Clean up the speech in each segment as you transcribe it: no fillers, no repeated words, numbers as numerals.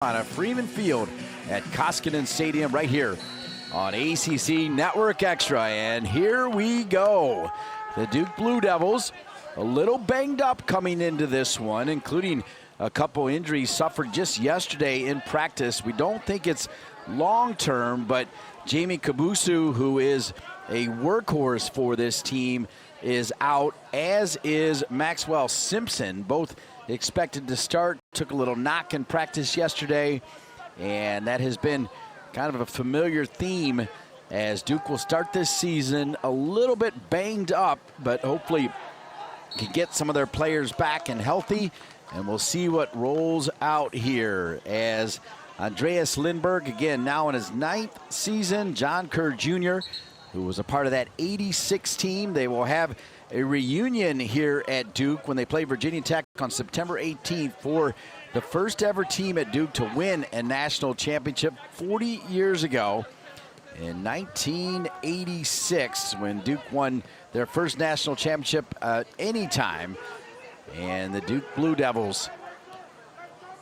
Freeman Field at Koskinen Stadium right here on ACC Network Extra. And here we go. The Duke Blue Devils a little banged up coming into this one, including a couple injuries suffered just yesterday in practice. We don't think it's long-term, but Jamie Kabusu, who is a workhorse for this team, is out, as is Maxwell Simpson. Both expected to start. Took a little knock in practice yesterday, and that has been kind of a familiar theme as Duke will start this season a little bit banged up, but hopefully can get some of their players back and healthy, and we'll see what rolls out here as Andreas Lindberg, again, now in his 9th season. John Kerr Jr., who was a part of that 86 team. They will have a reunion here at Duke when they play Virginia Tech on September 18th for the first ever team at Duke to win a national championship 40 years ago in 1986 when Duke won their first national championship at any time. And the Duke Blue Devils,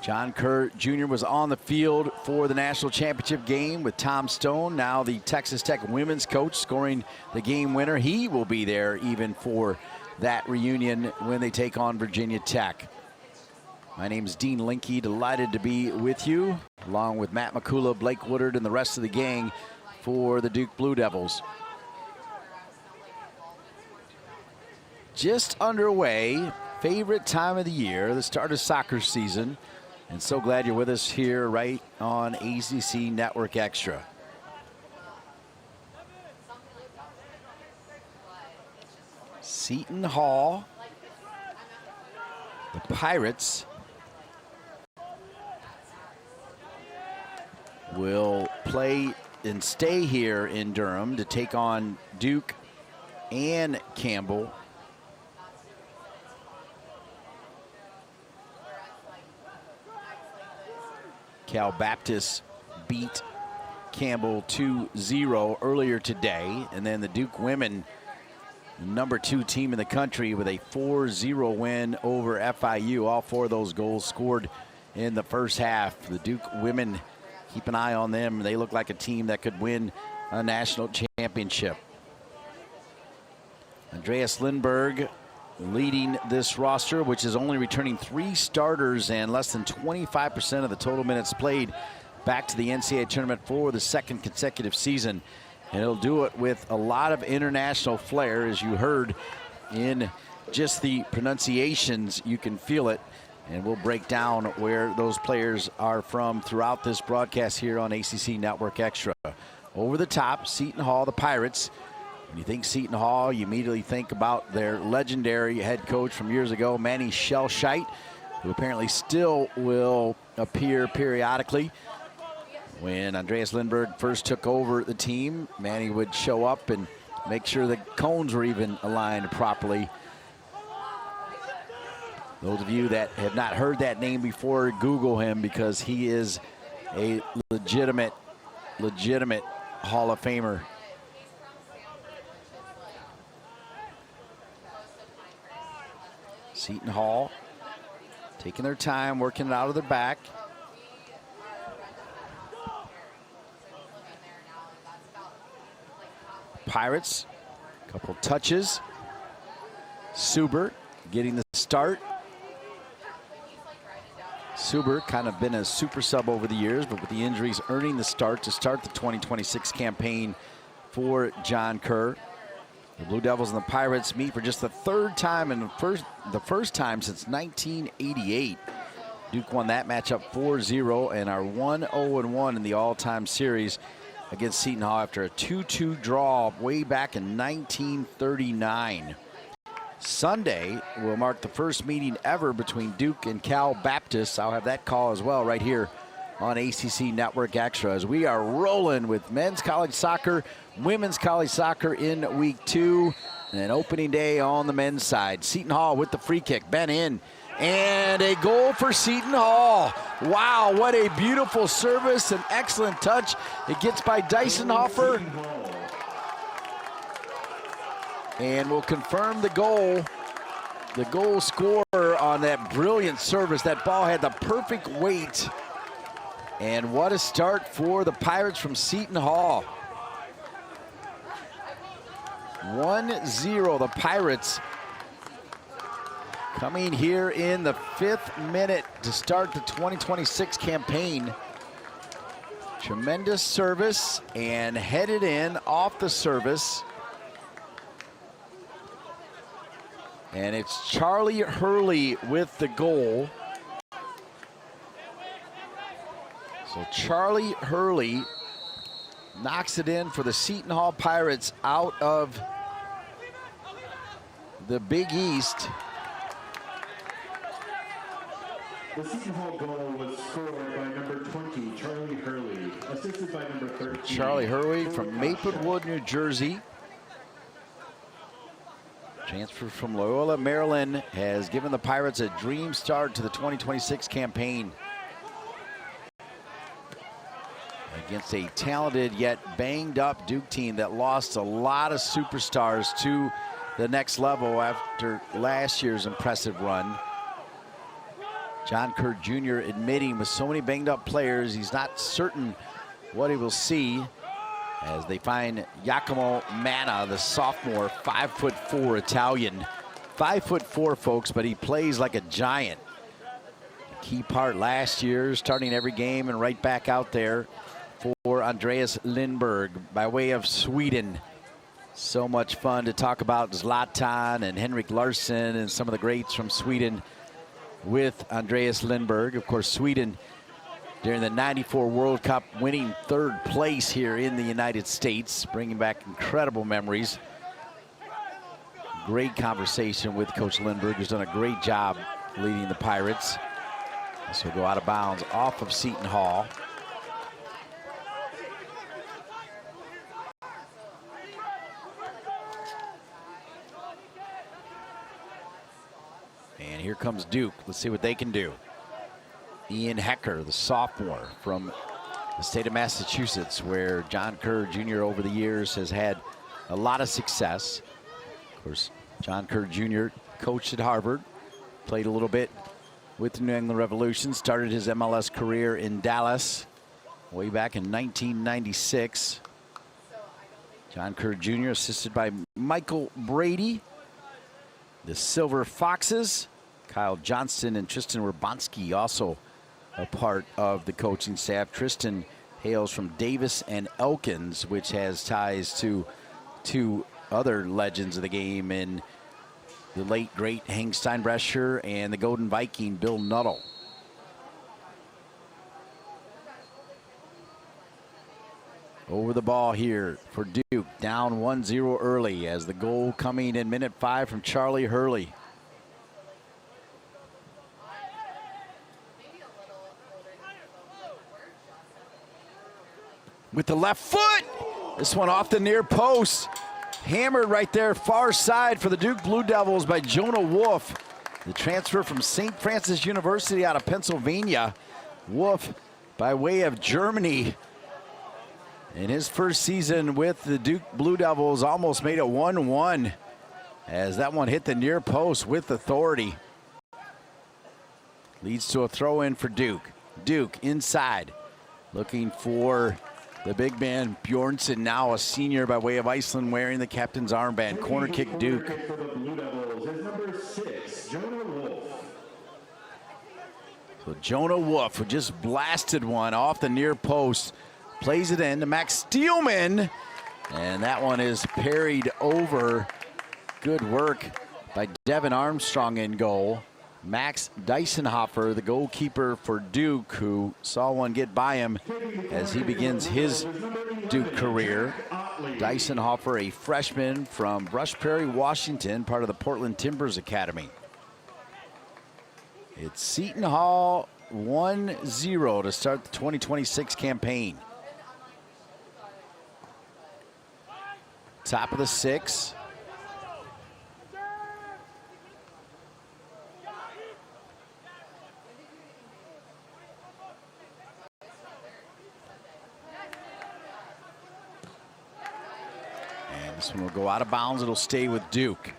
John Kerr Jr. was on the field for the national championship game with Tom Stone, now the Texas Tech women's coach, scoring the game winner. He will be there even for that reunion when they take on Virginia Tech. My name is Dean Linke, delighted to be with you, along with Matt McCullough, Blake Woodard, and the rest of the gang for the Duke Blue Devils. Just underway, favorite time of the year, the start of soccer season. And so glad you're with us here right on ACC Network Extra. Seton Hall, the Pirates, will play and stay here in Durham to take on Duke and Campbell. Cal Baptist beat Campbell 2-0 earlier today. And then the Duke women, number 2 team in the country, with a 4-0 win over FIU. All 4 of those goals scored in the first half. The Duke women, keep an eye on them. They look like a team that could win a national championship. Andreas Lindberg leading this roster, which is only returning 3 starters and less than 25% of the total minutes played back to the NCAA tournament for the 2nd consecutive season. And he'll do it with a lot of international flair, as you heard in just the pronunciations. You can feel it, and we'll break down where those players are from throughout this broadcast here on ACC Network Extra. Over the top, Seton Hall, the Pirates. When you think Seton Hall, you immediately think about their legendary head coach from years ago, Manny Shellshite, who apparently still will appear periodically. When Andreas Lindberg first took over the team, Manny would show up and make sure the cones were even aligned properly. Those of you that have not heard that name before, Google him, because he is a legitimate Hall of Famer. Seton Hall taking their time, working it out of their back. Pirates, a couple touches. Suber getting the start. Suber kind of been a super sub over the years, but with the injuries, earning the start to start the 2026 campaign for John Kerr. The Blue Devils and the Pirates meet for just the 3rd time and the first time since 1988. Duke won that matchup 4-0 and are 1-0-1 in the all-time series against Seton Hall after a 2-2 draw way back in 1939. Sunday will mark the first meeting ever between Duke and Cal Baptist. I'll have that call as well right here on ACC Network Extra as we are rolling with men's college soccer, women's college soccer in week 2, and opening day on the men's side. Seton Hall with the free kick, bent in, and a goal for Seton Hall. Wow, what a beautiful service, an excellent touch. It gets by Dysonhofer, and will confirm the goal. The goal scorer on that brilliant service. That ball had the perfect weight And what a start for the Pirates from Seton Hall. 1-0, the Pirates coming here in the 5th minute to start the 2026 campaign. Tremendous service and headed in off the service. And it's Charlie Hurley with the goal. So Charlie Hurley knocks it in for the Seton Hall Pirates out of the Big East. The Seton Hall goal was scored by number 20, Charlie Hurley, assisted by number 13. Charlie Hurley from Maplewood, New Jersey. Transfer from Loyola, Maryland, has given the Pirates a dream start to the 2026 campaign. Against a talented yet banged up Duke team that lost a lot of superstars to the next level after last year's impressive run. John Kerr Jr. admitting with so many banged up players, he's not certain what he will see as they find Giacomo Manna, the sophomore, 5'4" Italian. 5'4", folks, but he plays like a giant. A key part last year, starting every game and right back out there for Andreas Lindberg by way of Sweden. So much fun to talk about Zlatan and Henrik Larsson and some of the greats from Sweden with Andreas Lindberg. Of course, Sweden during the '94 World Cup winning 3rd place here in the United States, bringing back incredible memories. Great conversation with Coach Lindberg, who's done a great job leading the Pirates. This will go out of bounds off of Seton Hall. And here comes Duke. Let's see what they can do. Ian Hecker, the sophomore from the state of Massachusetts, where John Kerr Jr. over the years has had a lot of success. Of course, John Kerr Jr. coached at Harvard, played a little bit with the New England Revolution, started his MLS career in Dallas way back in 1996. John Kerr Jr. assisted by Michael Brady. The Silver Foxes, Kyle Johnston and Tristan Rabonsky, also a part of the coaching staff. Tristan hails from Davis and Elkins, which has ties to 2 other legends of the game in the late, great Hank Steinbrecher and the Golden Viking, Bill Nuttall. Over the ball here for Duke, down 1-0 early as the goal coming in minute 5 from Charlie Hurley. With the left foot, this one off the near post. Hammered right there, far side for the Duke Blue Devils by Jonah Wolf. The transfer from St. Francis University out of Pennsylvania. Wolf by way of Germany. In his first season with the Duke Blue Devils, almost made it 1-1 as that one hit the near post with authority. Leads to a throw in for Duke. Duke inside, looking for the big man Bjornsson, now a senior by way of Iceland, wearing the captain's armband. Corner kick Duke. For the Blue Devils is number 6, Jonah Wolf. So Jonah Wolf, who just blasted one off the near post, plays it in to Max Steelman, and that one is parried over. Good work by Devin Armstrong in goal. Max Dysonhofer, the goalkeeper for Duke, who saw one get by him as he begins his Duke career. Dysonhofer, a freshman from Brush Prairie, Washington, part of the Portland Timbers Academy. It's Seton Hall 1-0 to start the 2026 campaign. Top of the 6. And this one will go out of bounds. It'll stay with Duke.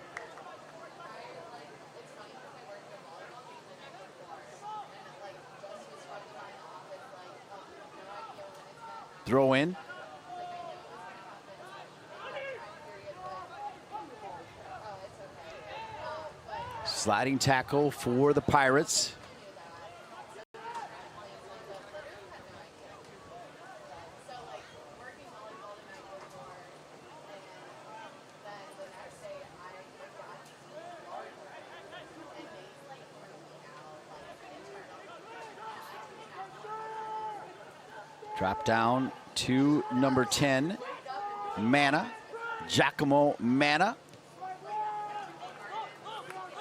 throw in. Sliding tackle for the Pirates. Drop down to number 10, Manna, Giacomo Manna.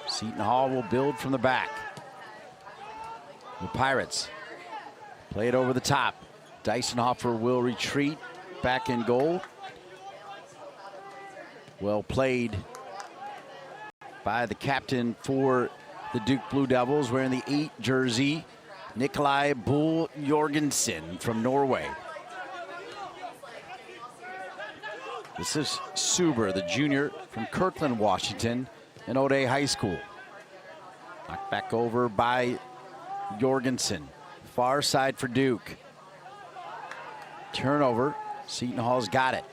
Seton Hall will build from the back. The Pirates play it over the top. Dysonhofer will retreat back in goal. Well played by the captain for the Duke Blue Devils, wearing the 8 jersey, Nikolai Bull Jorgensen from Norway. This is Suber, the junior from Kirkland, Washington, and Ottley High School. Knocked back over by Jorgensen. Far side for Duke. Turnover. Seton Hall's got it.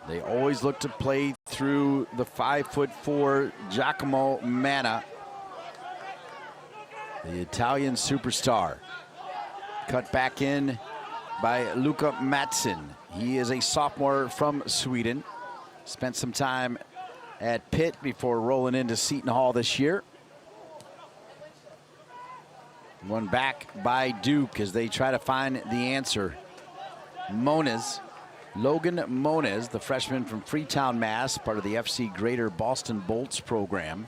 They always look to play through the 5'4" Giacomo Manna, the Italian superstar. Cut back in by Luca Mattsson. He is a sophomore from Sweden. Spent some time at Pitt before rolling into Seton Hall this year. One back by Duke as they try to find the answer. Logan Moniz, the freshman from Freetown, Mass., part of the FC Greater Boston Bolts program,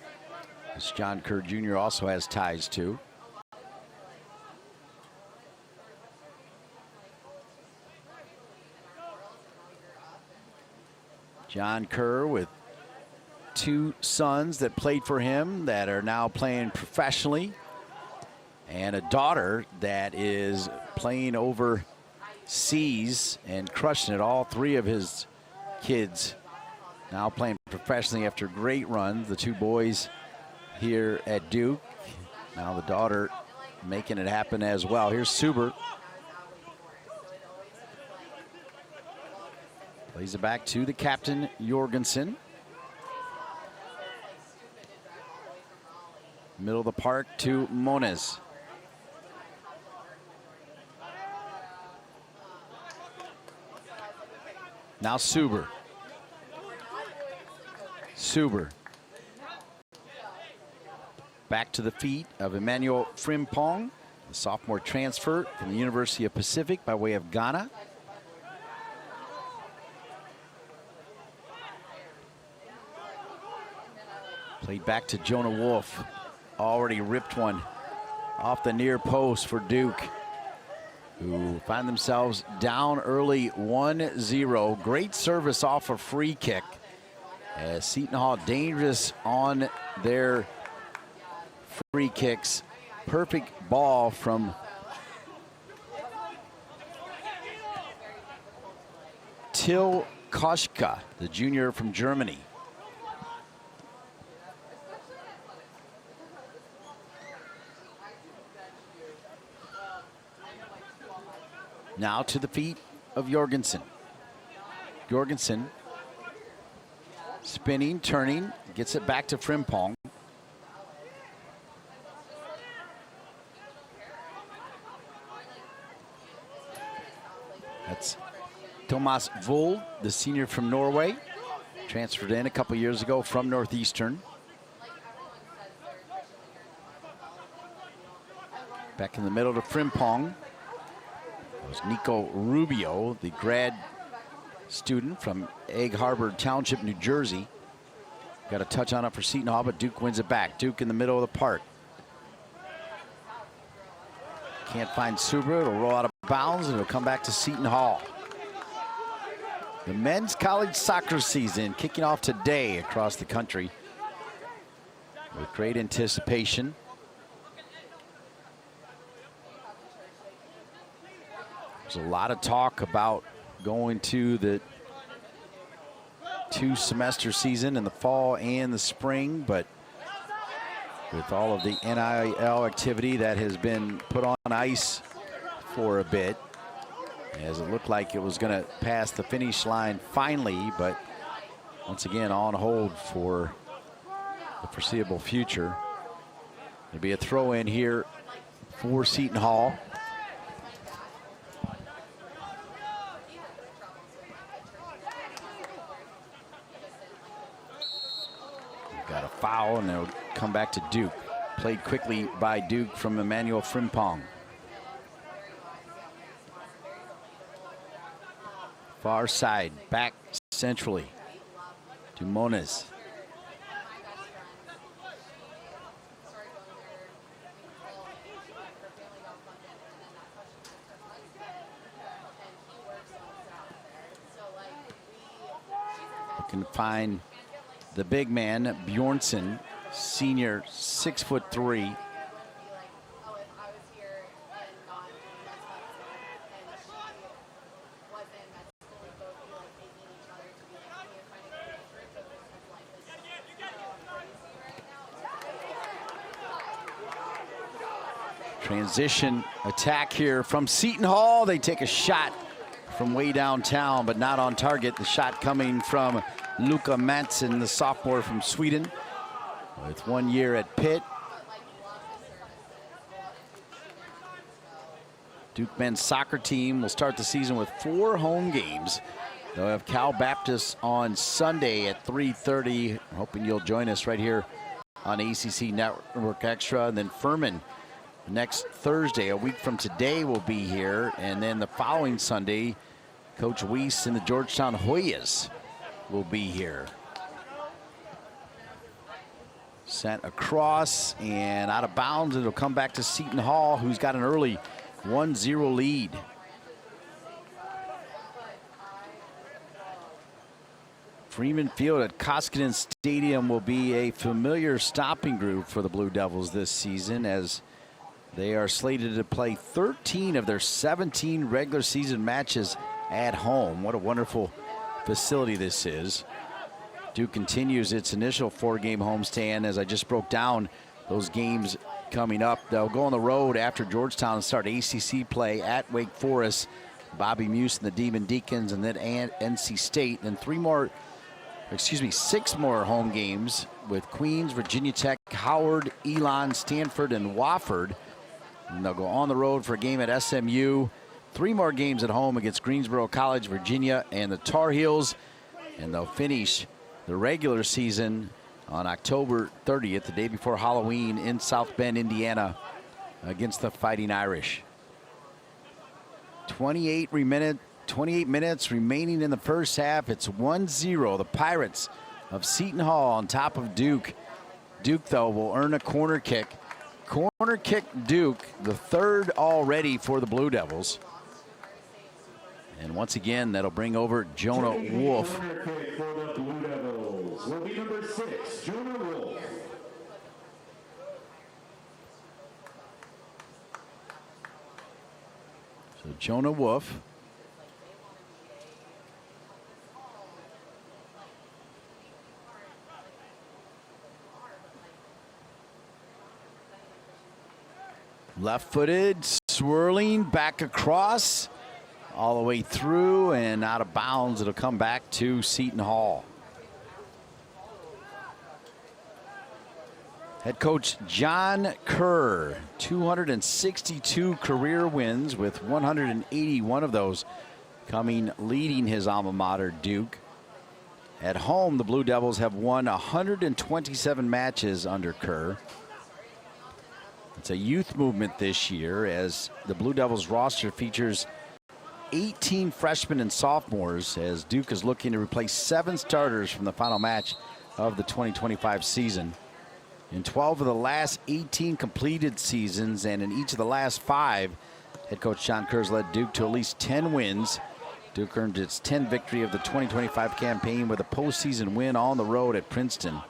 as John Kerr Jr. also has ties to. John Kerr with 2 sons that played for him that are now playing professionally, and a daughter that is playing overseas and crushing it. All 3 of his kids now playing professionally after great runs. The 2 boys here at Duke. Now the daughter making it happen as well. Here's Suber. Plays it back to the captain, Jorgensen. Middle of the park to Moniz. Now Suber. Back to the feet of Emmanuel Frimpong, the sophomore transfer from the University of Pacific by way of Ghana. Played back to Jonah Wolf. Already ripped one off the near post for Duke, who find themselves down early 1-0. Great service off a free kick. As Seton Hall dangerous on their free kicks. Perfect ball from Till Koschka, the junior from Germany. Now to the feet of Jorgensen. Jorgensen spinning, turning, gets it back to Frimpong. That's Thomas Vold, the senior from Norway. Transferred in a couple years ago from Northeastern. Back in the middle to Frimpong. Was Nico Rubio, the grad student from Egg Harbor Township, New Jersey. Got a touch on it for Seton Hall, but Duke wins it back. Duke in the middle of the park. Can't find Suber. It'll roll out of bounds and it'll come back to Seton Hall. The men's college soccer season kicking off today across the country with great anticipation. There's a lot of talk about going to the 2-semester season in the fall and the spring, but with all of the NIL activity that has been put on ice for a bit, as it looked like it was going to pass the finish line finally, but once again on hold for the foreseeable future. There'll be a throw in here for Seton Hall. Got a foul, and they'll come back to Duke. Played quickly by Duke from Emmanuel Frimpong. Far side, back centrally to Moniz. Can find the big man, Bjornsson, senior, 6'3". Transition attack here from Seton Hall. They take a shot from way downtown, but not on target. The shot coming from Luka Mattsson, the sophomore from Sweden, with 1 year at Pitt. Duke men's soccer team will start the season with 4 home games. They'll have Cal Baptist on Sunday at 3:30. Hoping you'll join us right here on ACC Network Extra. And then Furman next Thursday, a week from today, will be here. And then the following Sunday, Coach Weiss and the Georgetown Hoyas will be here. Sent across and out of bounds. It'll come back to Seton Hall, who's got an early 1-0 lead. Freeman Field at Koskinen Stadium will be a familiar stopping group for the Blue Devils this season, as they are slated to play 13 of their 17 regular season matches at home. What a wonderful facility this is. Duke continues its initial 4-game homestand. As I just broke down those games coming up, they'll go on the road after Georgetown and start ACC play at Wake Forest, Bobby Muse and the Demon Deacons, and then NC State, and 6 more home games with Queens, Virginia Tech, Howard, Elon, Stanford, and Wofford. And they'll go on the road for a game at SMU. 3 more games at home against Greensboro College, Virginia, and the Tar Heels. And they'll finish the regular season on October 30th, the day before Halloween, in South Bend, Indiana, against the Fighting Irish. 28 minutes remaining in the first half. It's 1-0. The Pirates of Seton Hall on top of Duke. Duke, though, will earn a corner kick. Corner kick Duke, the 3rd already for the Blue Devils. And once again, that'll bring over Jonah Wolf. Corner kick for the Blue Devils will be number 6, Jonah Wolf. So Jonah Wolf. Left-footed, swirling back across, all the way through and out of bounds. It'll come back to Seton Hall. Head coach John Kerr, 262 career wins, with 181 of those leading his alma mater, Duke. At home, the Blue Devils have won 127 matches under Kerr. It's a youth movement this year, as the Blue Devils roster features 18 freshmen and sophomores, as Duke is looking to replace 7 starters from the final match of the 2025 season. In 12 of the last 18 completed seasons, and in each of the last 5, head coach John Kerr's led Duke to at least 10 wins. Duke earned its 10th victory of the 2025 campaign with a postseason win on the road at Princeton.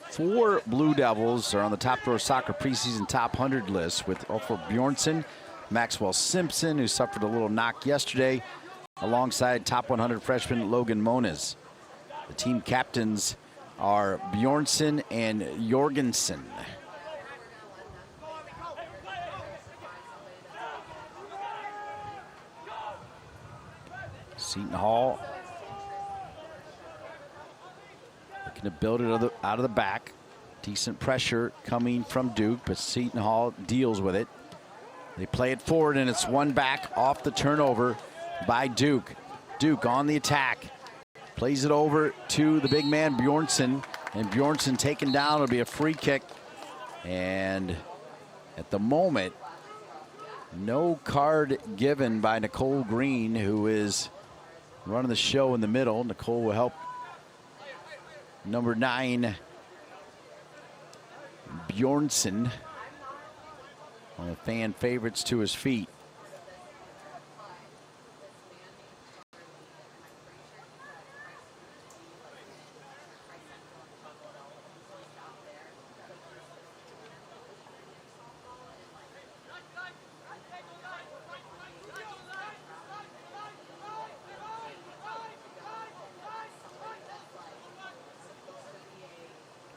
4 Blue Devils are on the Top Thrower Soccer preseason top 100 list, with Ulfur Bjornsson, Maxwell Simpson, who suffered a little knock yesterday, alongside top 100 freshman Logan Moniz. The team captains are Bjornsson and Jorgensen. Seton Hall looking to build it out of the back. Decent pressure coming from Duke, but Seton Hall deals with it. They play it forward, and it's one back off the turnover by Duke. Duke on the attack. Plays it over to the big man, Bjornsson. And Bjornsson taken down. It'll be a free kick. And at the moment, no card given by Nicole Green, who is running the show in the middle. Nicole will help number 9, Bjornsson, one of the fan favorites, to his feet.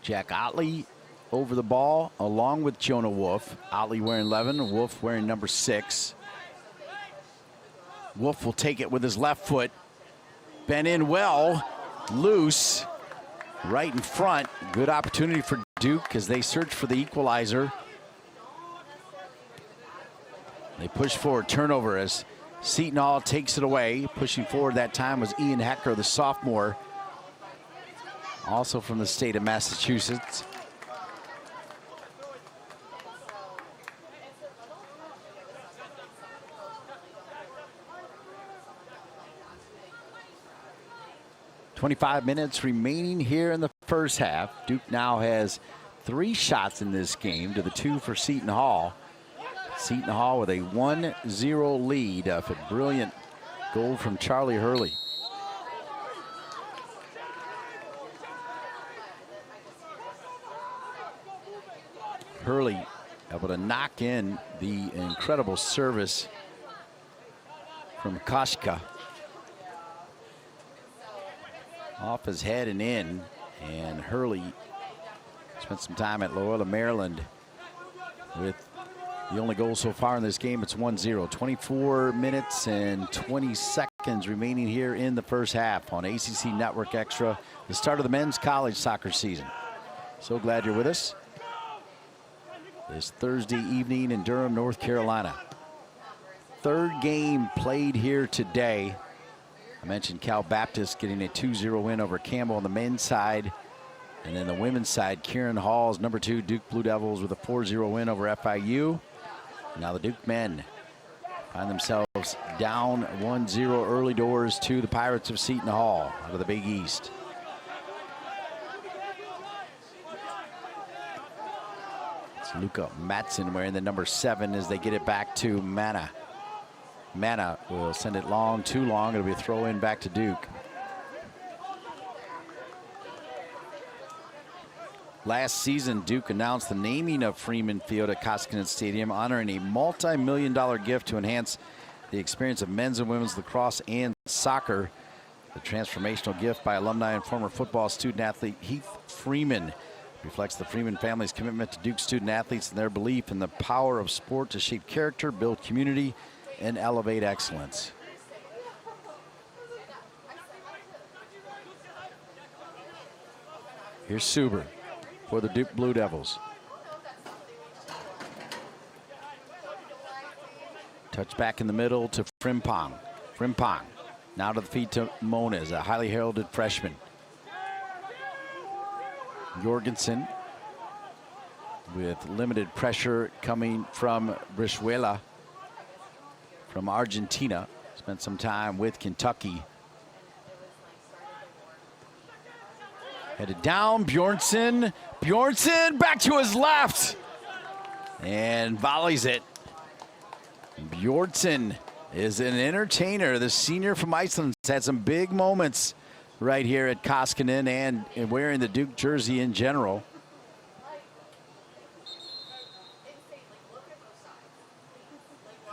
Jack Ottley over the ball along with Jonah Wolf. Ottley wearing 11, Wolf wearing number 6. Wolf will take it with his left foot. Bent in well, loose, right in front. Good opportunity for Duke as they search for the equalizer. They push forward, turnover as Seton Hall takes it away. Pushing forward that time was Ian Hecker, the sophomore, also from the state of Massachusetts. .25 minutes remaining here in the first half. Duke now has 3 shots in this game to the 2 for Seton Hall. Seton Hall with a 1-0 lead off a brilliant goal from Charlie Hurley. Hurley able to knock in the incredible service from Koshka. Off his head and in, and Hurley spent some time at Loyola, Maryland with the only goal so far in this game. It's 1-0. 24 minutes and 20 seconds remaining here in the first half on ACC Network Extra, the start of the men's college soccer season. So glad you're with us this Thursday evening in Durham, North Carolina. Third game played here today. I mentioned Cal Baptist getting a 2-0 win over Campbell on the men's side. And then the women's side, Kieran Hall's number 2 Duke Blue Devils with a 4-0 win over FIU. Now the Duke men find themselves down 1-0 early doors to the Pirates of Seton Hall out of the Big East. It's Luca Matson wearing the number 7 as they get it back to Mana. Mana will send it long, too long. It'll be a throw in back to Duke. Last season, Duke announced the naming of Freeman Field at Koskinen Stadium, honoring a multi-million-dollar gift to enhance the experience of men's and women's lacrosse and soccer. The transformational gift by alumni and former football student-athlete Heath Freeman reflects the Freeman family's commitment to Duke student-athletes and their belief in the power of sport to shape character, build community, and elevate excellence. Here's Suber for the Duke Blue Devils. Touch back in the middle to Frimpong. Frimpong now to the feet to Moniz, a highly heralded freshman. Jorgensen with limited pressure coming from Brizuela from Argentina. Spent some time with Kentucky. Headed down, Bjornsson. Bjornsson back to his left and volleys it. Bjornsson is an entertainer. The senior from Iceland has had some big moments right here at Koskinen and wearing the Duke jersey in general.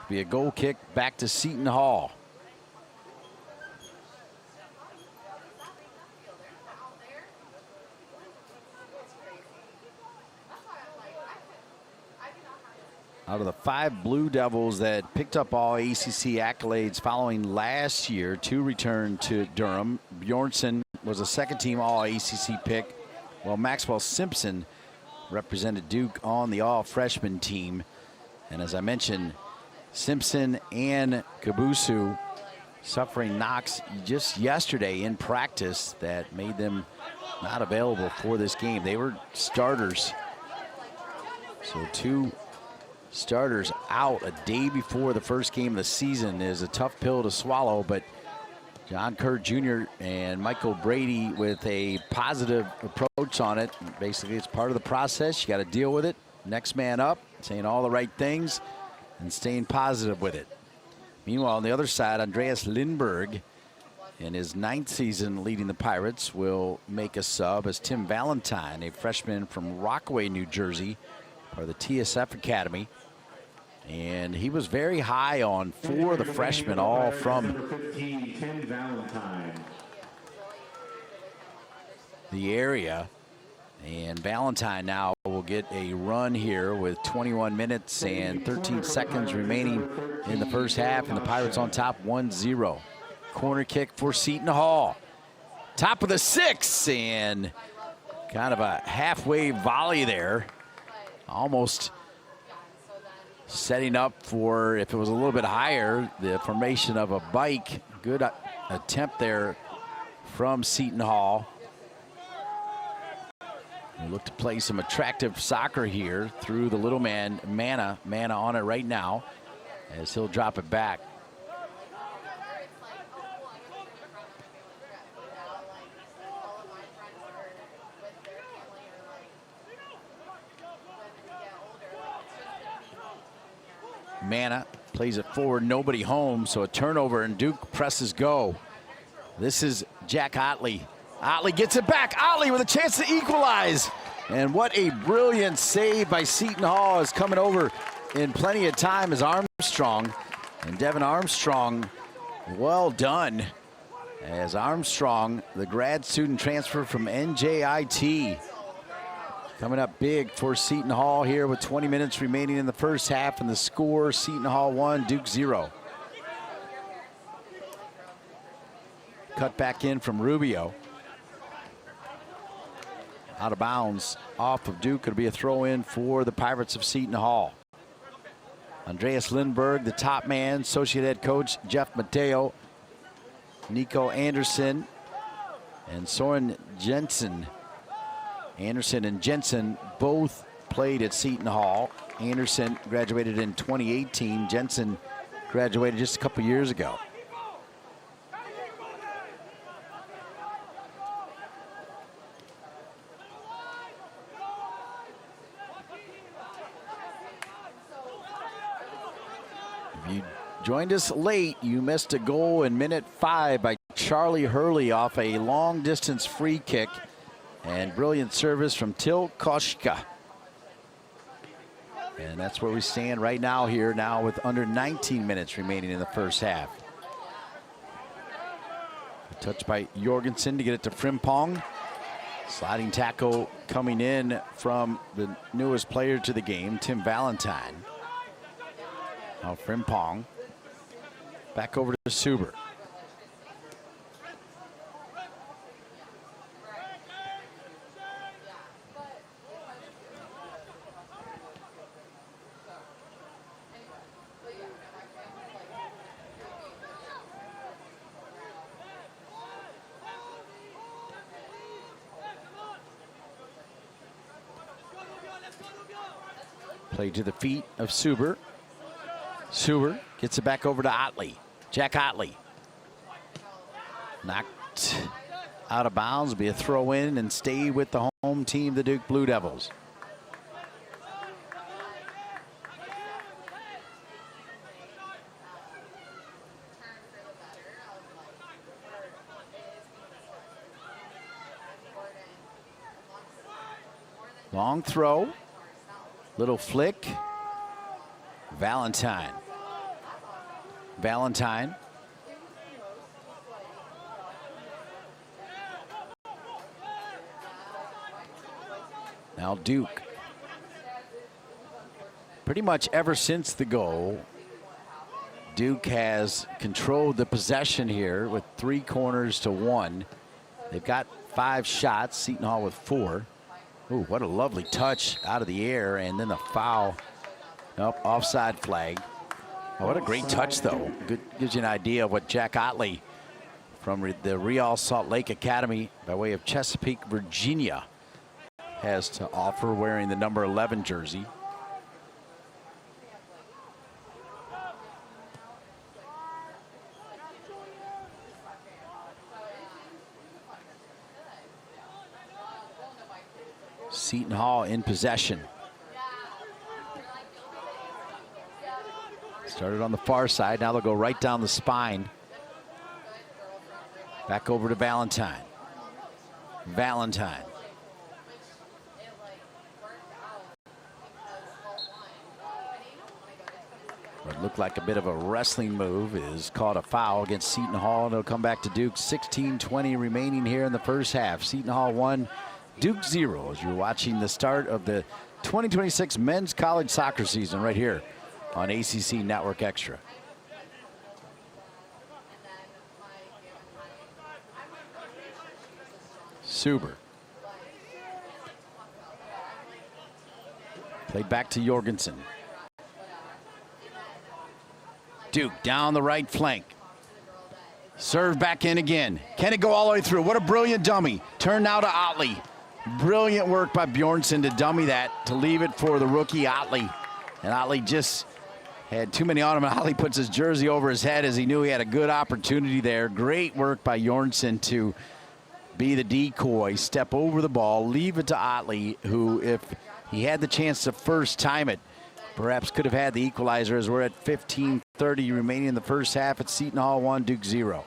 Be a goal kick back to Seton Hall. Out of the 5 Blue Devils that picked up all ACC accolades following last year, 2 returned to Durham. Bjornsson was a second-team All-ACC pick, while Maxwell Simpson represented Duke on the all-freshman team. And as I mentioned, Simpson and Kabusu suffering knocks just yesterday in practice that made them not available for this game. They were starters. So 2 starters out a day before the first game of the season is a tough pill to swallow, but John Kerr Jr. and Michael Brady with a positive approach on it. Basically, it's part of the process. You got to deal with it. Next man up, saying all the right things and staying positive with it. Meanwhile, on the other side, Andreas Lindberg, in his 9th season leading the Pirates, will make a sub as Tim Valentine, a freshman from Rockaway, New Jersey, or the TSF Academy. And he was very high on 4 of the freshmen, all from the area. And Valentine now will get a run here with 21 minutes and 13 seconds remaining in the first half, and the Pirates on top 1-0. Corner kick for Seton Hall. Top of the 6, and kind of a halfway volley there. Almost setting up for, if it was a little bit higher, the formation of a bike. Good attempt there from Seton Hall. We look to play some attractive soccer here through the little man, Mana. Mana on it right now as he'll drop it back. Mana plays it forward, nobody home, so a turnover, and Duke presses go. This is Jack Ottley. Ottley gets it back. Ottley with a chance to equalize. And what a brilliant save by Seton Hall, is coming over in plenty of time as Armstrong. And Devin Armstrong, well done. As Armstrong, the grad student transfer from NJIT, coming up big for Seton Hall here with 20 minutes remaining in the first half, and the score, Seton Hall 1, Duke 0. Cut back in from Rubio. Out of bounds off of Duke. It'll be a throw in for the Pirates of Seton Hall. Andreas Lindberg, the top man, associate head coach Jeff Mateo, Nico Anderson, and Soren Jensen. Anderson and Jensen both played at Seton Hall. Anderson graduated in 2018. Jensen graduated just a couple years ago. If you joined us late, you missed a goal in minute 5 by Charlie Hurley off a long distance free kick. And brilliant service from Til Koshka. And that's where we stand right now here, now with under 19 minutes remaining in the first half. A touch by Jorgensen to get it to Frimpong. Sliding tackle coming in from the newest player to the game, Tim Valentine. Now Frimpong back over to Suber. Play to the feet of Suber. Suber gets it back over to Ottley. Jack Ottley. Knocked out of bounds. Be a throw in and stay with the home team, the Duke Blue Devils. Long throw. Little flick. Valentine. Valentine. Now Duke. Pretty much ever since the goal, Duke has controlled the possession here with 3 corners to 1. They've got 5 shots, Seton Hall with 4. Ooh, what a lovely touch out of the air, and then the foul. Nope, offside flag. Oh, what a great touch, though. Good, gives you an idea of what Jack Ottley from the Real Salt Lake Academy by way of Chesapeake, Virginia, has to offer, wearing the number 11 jersey. Seton Hall in possession. Started on the far side. Now they'll go right down the spine. Back over to Valentine. Valentine. What looked like a bit of a wrestling move is called a foul against Seton Hall. And it'll come back to Duke. 16:20 remaining here in the first half. Seton Hall 1, Duke 0, as you're watching the start of the 2026 men's college soccer season right here on ACC Network Extra. Suber. Played back to Jorgensen. Duke down the right flank. Serve back in again. Can it go all the way through? What a brilliant dummy. Turn now to Ottley. Brilliant work by Bjornsson to dummy that, to leave it for the rookie Ottley. And Ottley just had too many on him. And Ottley puts his jersey over his head as he knew he had a good opportunity there. Great work by Bjornsson to be the decoy, step over the ball, leave it to Ottley, who, if he had the chance to first time it, perhaps could have had the equalizer, as we're at 15:30 remaining in the first half at Seton Hall 1, Duke 0.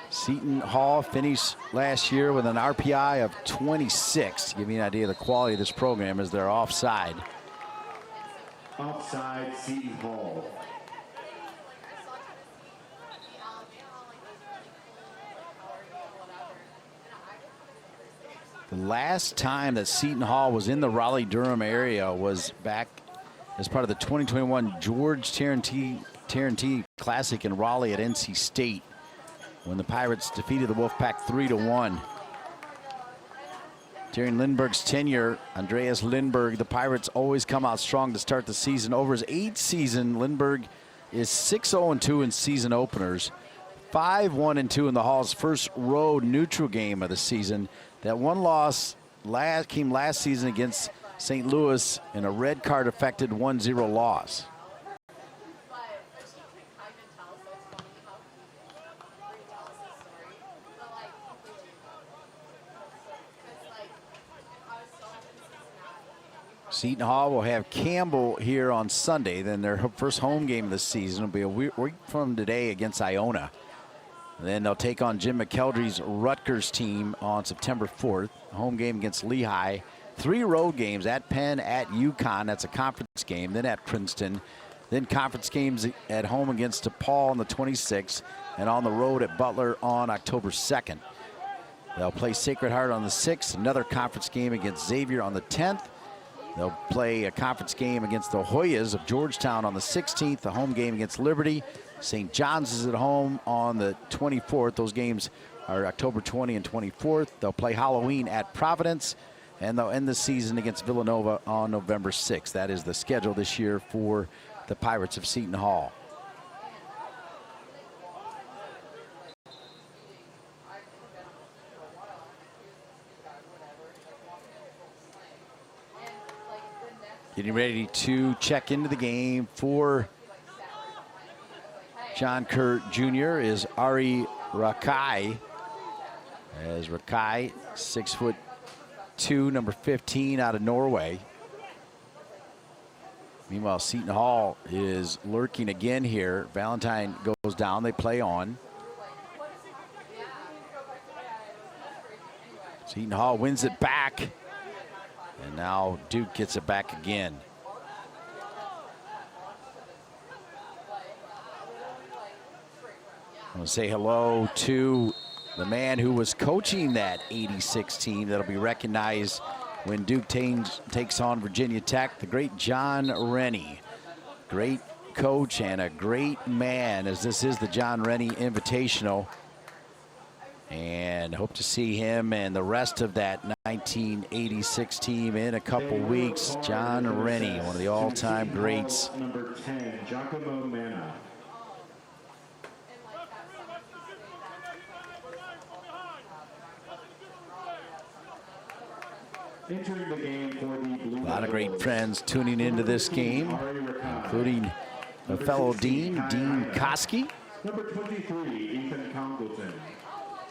Seton Hall finished last year with an RPI of 26. To give you an idea of the quality of this program, as they're offside. Offside, Seton Hall. The last time that Seton Hall was in the Raleigh-Durham area was back as part of the 2021 George Tarantini Classic in Raleigh at NC State, when the Pirates defeated the Wolfpack 3-1. During Lindbergh's tenure, Andreas Lindbergh, the Pirates always come out strong to start the season. Over his 8th season, Lindbergh is 6-0-2 in season openers, 5-1-2 in the Hall's first road neutral game of the season. That one loss came last season against St. Louis in a red card affected 1-0 loss. Seton Hall will have Campbell here on Sunday. Then their first home game of the season will be a week from today against Iona. And then they'll take on Jim McKeldry's Rutgers team on September 4th. Home game against Lehigh. 3 road games at Penn, at UConn. That's a conference game. Then at Princeton. Then conference games at home against DePaul on the 26th. And on the road at Butler on October 2nd. They'll play Sacred Heart on the 6th. Another conference game against Xavier on the 10th. They'll play a conference game against the Hoyas of Georgetown on the 16th, a home game against Liberty. St. John's is at home on the 24th. Those games are October 20 and 24th. They'll play Halloween at Providence, and they'll end the season against Villanova on November 6th. That is the schedule this year for the Pirates of Seton Hall. Getting ready to check into the game for John Kerr Jr. is Ari Racaj. As Racaj, 6'2", number 15 out of Norway. Meanwhile, Seton Hall is lurking again here. Valentine goes down, they play on. Seton Hall wins it back. And now Duke gets it back again. I want to say hello to the man who was coaching that 86 team that'll be recognized when Duke takes on Virginia Tech, the great John Rennie. Great coach and a great man, as this is the John Rennie Invitational. And hope to see him and the rest of that 1986 team in a couple weeks. John Rennie, one of the all-time greats. Number 10, Giacomo Manna. Entering the game for the Blue A lot of great Devils, friends tuning into this game, Ari Racaj. including the fellow Dean Koski. Number 23, Ethan Congleton.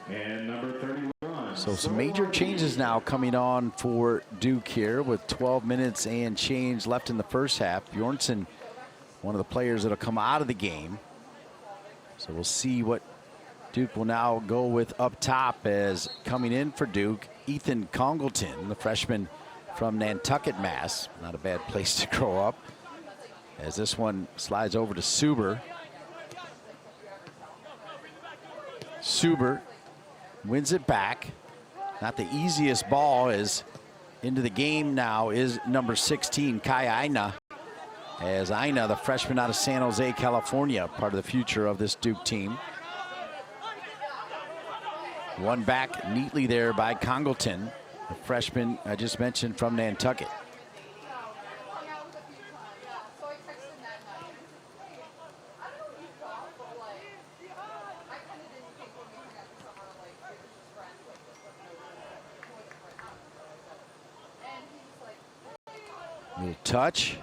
And number 31. So some major changes now coming on for Duke here with 12 minutes and change left in the first half. Bjornsson, one of the players that'll come out of the game. So we'll see what Duke will now go with up top, as coming in for Duke, Ethan Congleton, the freshman from Nantucket, Mass. Not a bad place to grow up. As this one slides over to Suber. Suber wins it back. Not the easiest ball, as into the game now is number 16, Kai Aina. As Aina, the freshman out of San Jose, California, part of the future of this Duke team. One back neatly there by Congleton, the freshman I just mentioned from Nantucket. Little touch.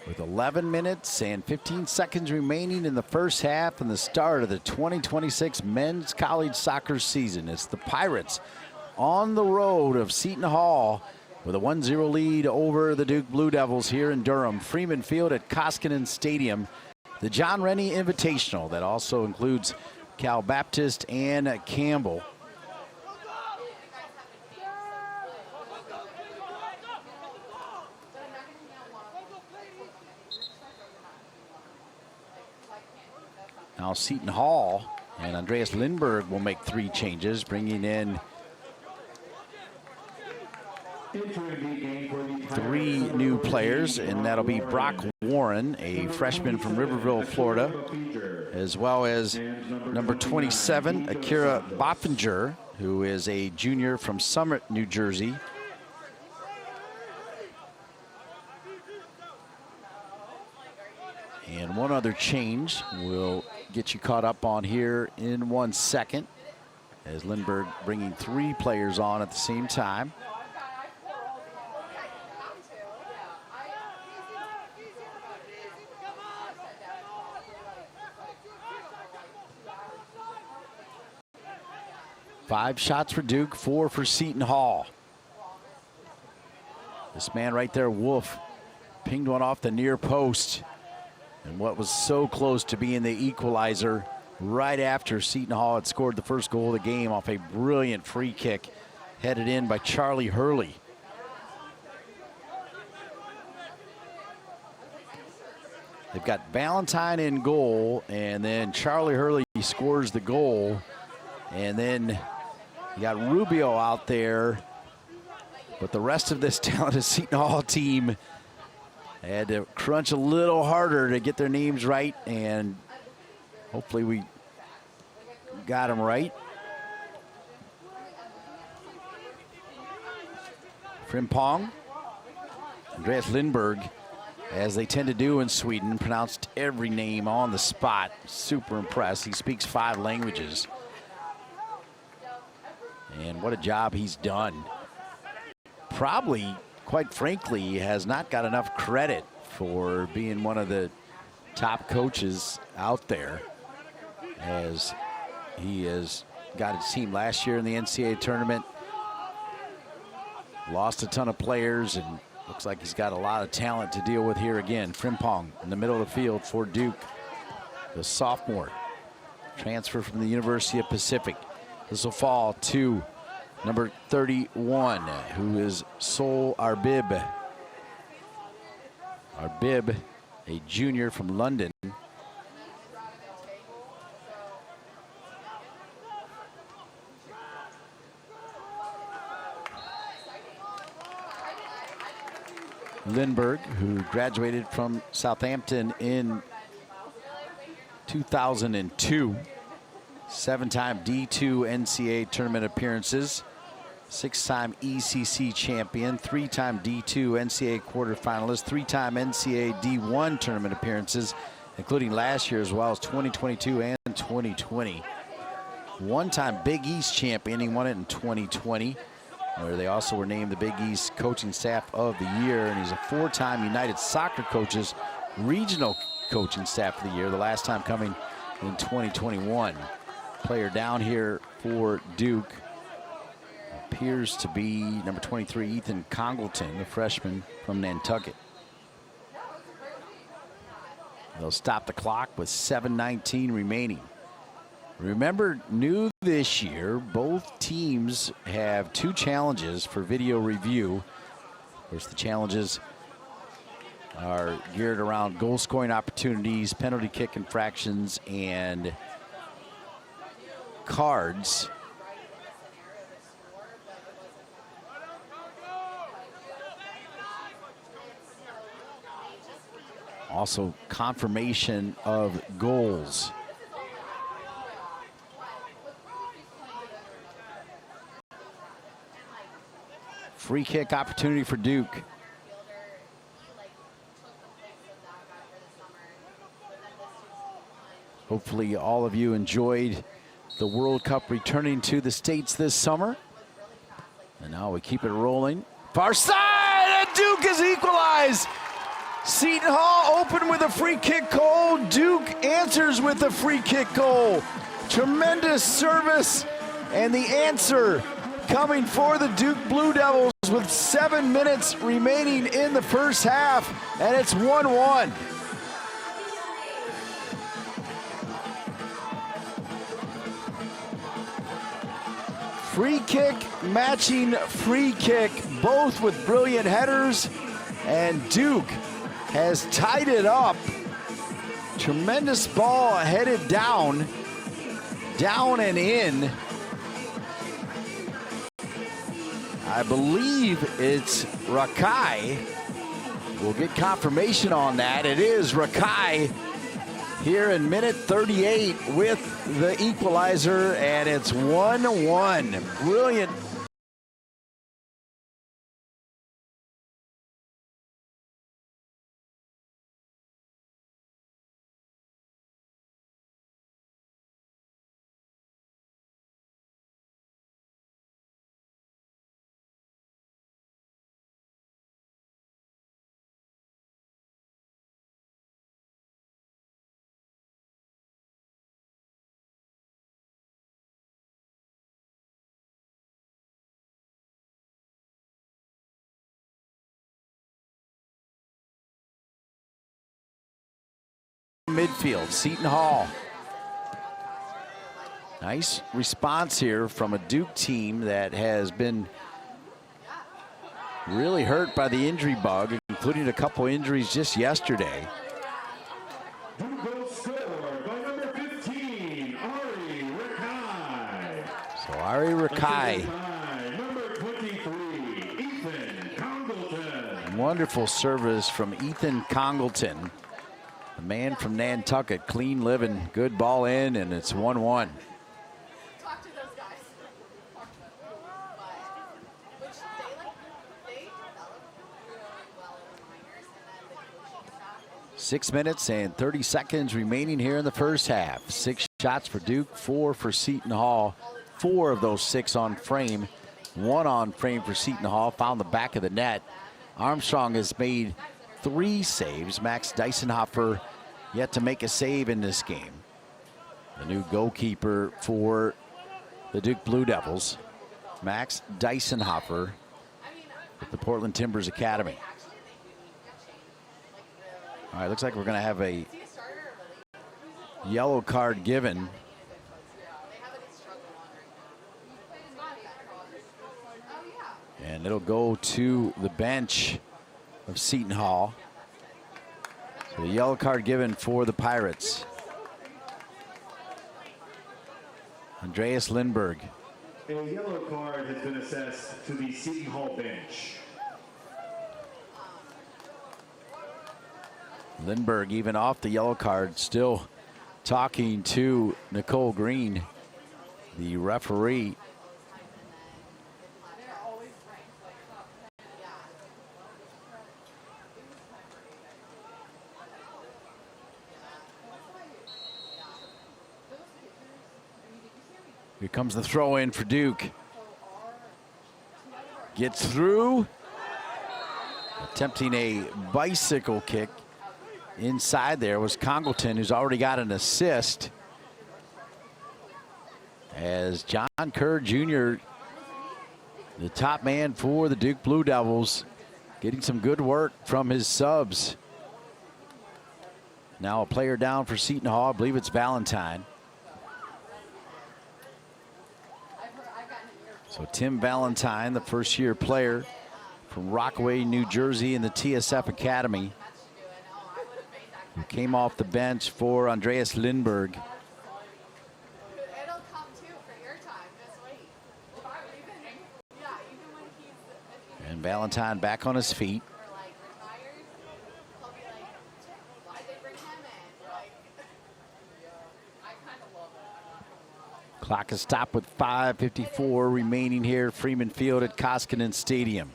With 11 minutes and 15 seconds remaining in the first half and the start of the 2026 men's college soccer season. It's the Pirates on the road of Seton Hall with a 1-0 lead over the Duke Blue Devils here in Durham. Freeman Field at Koskinen Stadium. The John Rennie Invitational that also includes Cal Baptist and Campbell. Now Seton Hall and Andreas Lindberg will make 3 changes, bringing in 3 new players, and that'll be Brock Warren, a freshman from Riverville, Florida, as well as number 27, Akira Boffinger, who is a junior from Summit, New Jersey. And one other change we'll get you caught up on here in 1 second, as Lindberg bringing 3 players on at the same time. Five shots for Duke, 4 for Seton Hall. This man right there, Wolf, pinged one off the near post. And what was so close to being the equalizer right after Seton Hall had scored the first goal of the game off a brilliant free kick headed in by Charlie Hurley. They've got Valentine in goal, and then Charlie Hurley scores the goal. And then you got Rubio out there. But the rest of this talented Seton Hall team had to crunch a little harder to get their names right, and hopefully we got them right. Frimpong, Andreas Lindberg, as they tend to do in Sweden, pronounced every name on the spot. Super impressed. He speaks 5 languages. And what a job he's done. Probably, quite frankly, has not got enough credit for being one of the top coaches out there, as he has got his team last year in the NCAA tournament, lost a ton of players, and looks like he's got a lot of talent to deal with here again. Frimpong in the middle of the field for Duke. the sophomore, transfer from the University of Pacific. This will fall to number 31, who is Sol Arbib. Arbib, a junior from London. Lindbergh, who graduated from Southampton in 2002. 7-time D2 NCAA tournament appearances. 6-time ECC champion. 3-time D2 NCAA quarterfinalist. 3-time NCAA D1 tournament appearances, including last year as well as 2022 and 2020. 1-time Big East champion. He won it in 2020. Where they also were named the Big East Coaching Staff of the Year, and he's a 4-time United Soccer Coaches Regional Coaching Staff of the Year, the last time coming in 2021. Player down here for Duke appears to be number 23, Ethan Congleton, the freshman from Nantucket. They'll stop the clock with 7:19 remaining. Remember, new this year, both teams have 2 challenges for video review. Of course, the challenges are geared around goal scoring opportunities, penalty kick infractions, and cards. Also, confirmation of goals. Free kick opportunity for Duke. Hopefully all of you enjoyed the World Cup returning to the States this summer. And now we keep it rolling. Far side, and Duke has equalized. Seton Hall open with a free kick goal. Duke answers with a free kick goal. Tremendous service, and the answer coming for the Duke Blue Devils with 7 minutes remaining in the first half, and it's 1-1. Free kick matching free kick, both with brilliant headers, and Duke has tied it up. Tremendous ball headed down and in. I believe it's Racaj. We'll get confirmation on that. It is Racaj here in minute 38 with the equalizer, and it's 1-1. Brilliant. Midfield, Seton Hall. Nice response here from a Duke team that has been really hurt by the injury bug, including a couple injuries just yesterday. Duke will score by number 15, Ari Racaj. So Ari Racaj. Assisted by number 23, Ethan Congleton. Wonderful service from Ethan Congleton. The man from Nantucket, clean living, good ball in, and it's 1-1. Talk to those guys. 6 minutes and 30 seconds remaining here in the first half. 6 shots for Duke, 4 for Seton Hall. 4 of those 6 on frame. 1 on frame for Seton Hall, found the back of the net. Armstrong has made 3 saves. Max Deisenhofer yet to make a save in this game. The new goalkeeper for the Duke Blue Devils, Max Deisenhofer, with the Portland Timbers Academy. All right, looks like we're going to have a yellow card given. And it'll go to the bench of Seton Hall. So the yellow card given for the Pirates. Andreas Lindberg. A yellow card has been assessed to the Seton Hall bench. Lindberg, even off the yellow card, still talking to Nicole Green, the referee. Here comes the throw in for Duke. Gets through. Attempting a bicycle kick. Inside there was Congleton, who's already got an assist. As John Kerr Jr., the top man for the Duke Blue Devils, getting some good work from his subs. Now a player down for Seton Hall. I believe it's Valentine. So Tim Valentine, the first-year player from Rockaway, New Jersey in the TSF Academy, who came off the bench for Andreas Lindberg. And Valentine back on his feet. Clock is stopped with 5:54 remaining here, Freeman Field at Koskinen Stadium.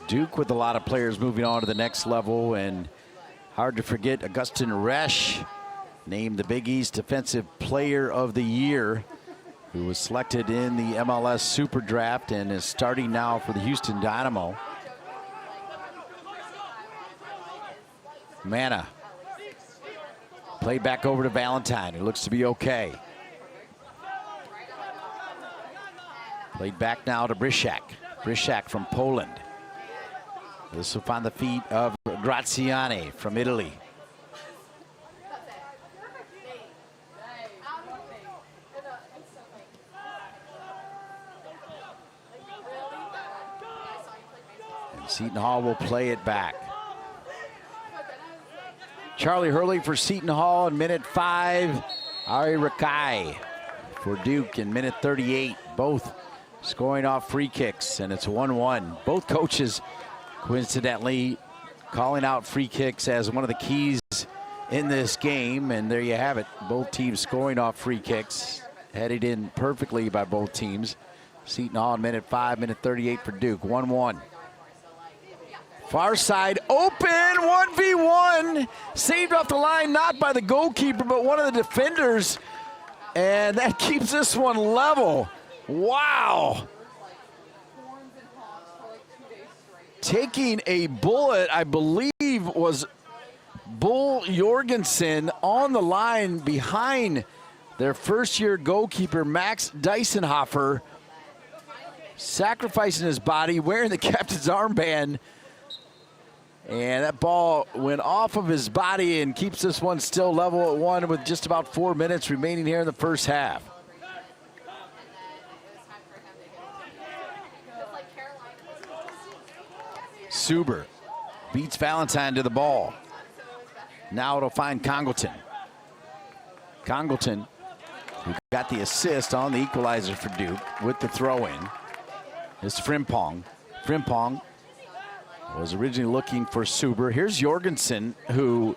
Duke with a lot of players moving on to the next level, and hard to forget Augustin Resch, named the Big East Defensive Player of the Year, who was selected in the MLS Super Draft and is starting now for the Houston Dynamo. Mana played back over to Valentine, who looks to be okay. Played back now to Brishak. Brishak from Poland. This will find the feet of Graziani from Italy. And Seton Hall will play it back. Charlie Hurley for Seton Hall in minute 5. Ari Racaj for Duke in minute 38. Both scoring off free kicks, and it's 1-1. Both coaches coincidentally calling out free kicks as one of the keys in this game, and there you have it. Both teams scoring off free kicks, headed in perfectly by both teams. Seton Hall in minute 5, minute 38 for Duke, 1-1. Far side open, 1v1. Saved off the line, not by the goalkeeper, but one of the defenders. And that keeps this one level. Wow. Taking a bullet, I believe, was Bull Jorgensen on the line behind their first-year goalkeeper, Max Deisenhofer, sacrificing his body, wearing the captain's armband. And that ball went off of his body and keeps this one still level at 1 with just about 4 minutes remaining here in the first half. Suber beats Valentine to the ball. Now it'll find Congleton. Congleton, who got the assist on the equalizer for Duke with the throw-in, is Frimpong. Frimpong was originally looking for Suber. Here's Jorgensen, who,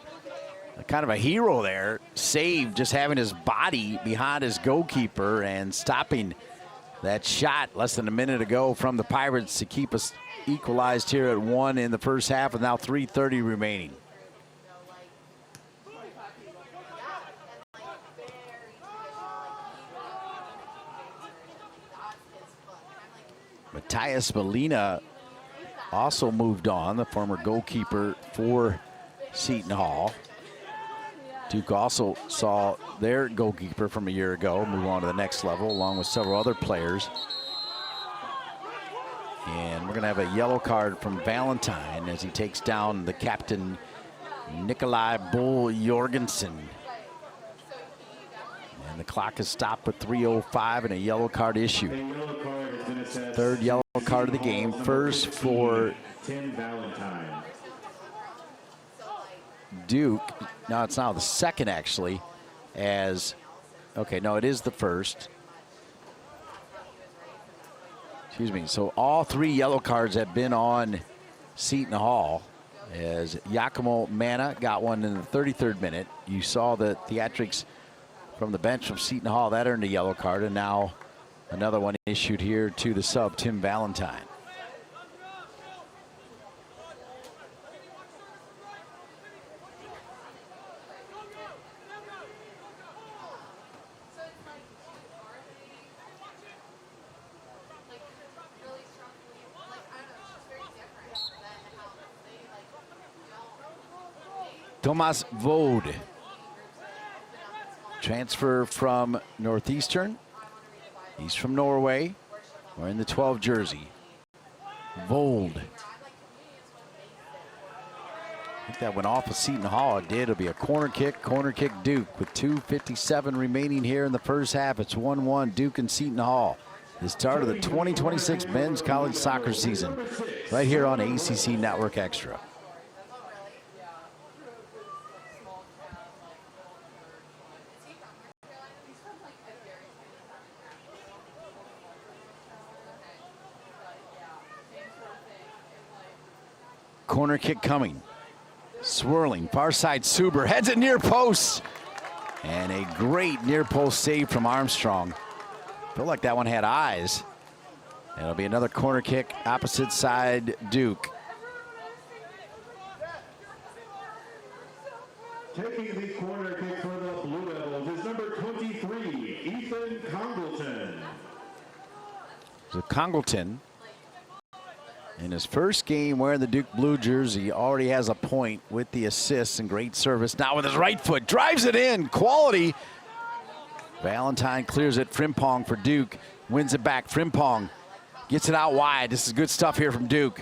kind of a hero there, saved just having his body behind his goalkeeper and stopping that shot less than a minute ago from the Pirates to keep us equalized here at 1 in the first half with now 3:30 remaining. Matthias Molina also moved on, the former goalkeeper for Seton Hall. Duke also saw their goalkeeper from a year ago move on to the next level, along with several other players. And we're going to have a yellow card from Valentine as he takes down the captain, Nikolai Bull Jorgensen. And the clock is stopped with 3:05 and a yellow card issued. Third yellow card of the game, first for Tim Valentine. Duke. No, it's now the second, actually, as, okay, no, it is the first. Excuse me. So all three yellow cards have been on Seton Hall, as Giacomo Manna got one in the 33rd minute. You saw the theatrics from the bench from Seton Hall. That earned a yellow card, and now another one issued here to the sub, Tim Valentine. Thomas Vode, transfer from Northeastern. He's from Norway, wearing the 12 jersey. Vode. I think that went off of Seton Hall. It did. It'll be a corner kick Duke with 2:57 remaining here in the first half. It's 1-1 Duke and Seton Hall. The start of the 2026 men's college soccer season right here on ACC Network Extra. Corner kick coming. Swirling, far side Suber, heads it near post. And a great near post save from Armstrong. Feel like that one had eyes. It'll be another corner kick, opposite side Duke. Taking the corner kick for the Blue Devils is number 23, Ethan Congleton. So Congleton, in his first game wearing the Duke blue jersey, already has a point with the assists and great service. Now with his right foot, drives it in, quality. Valentine clears it, Frimpong for Duke, wins it back. Frimpong gets it out wide. This is good stuff here from Duke.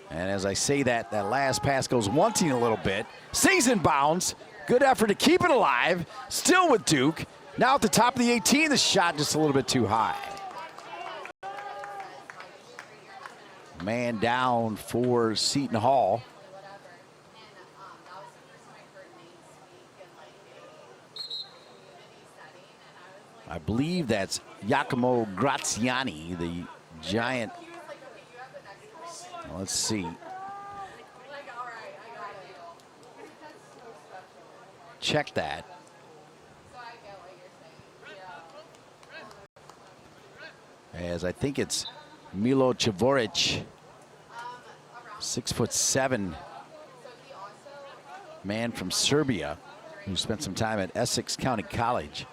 And as I say that, that last pass goes wanting a little bit. Stays in bounds, good effort to keep it alive. Still with Duke. Now at the top of the 18, the shot just a little bit too high. Man down for Seton Hall. I believe that's Giacomo Graziani, the giant. Let's see. Check that. As I think it's Milo Chavoric, 6'7" man from Serbia who spent some time at Essex County College.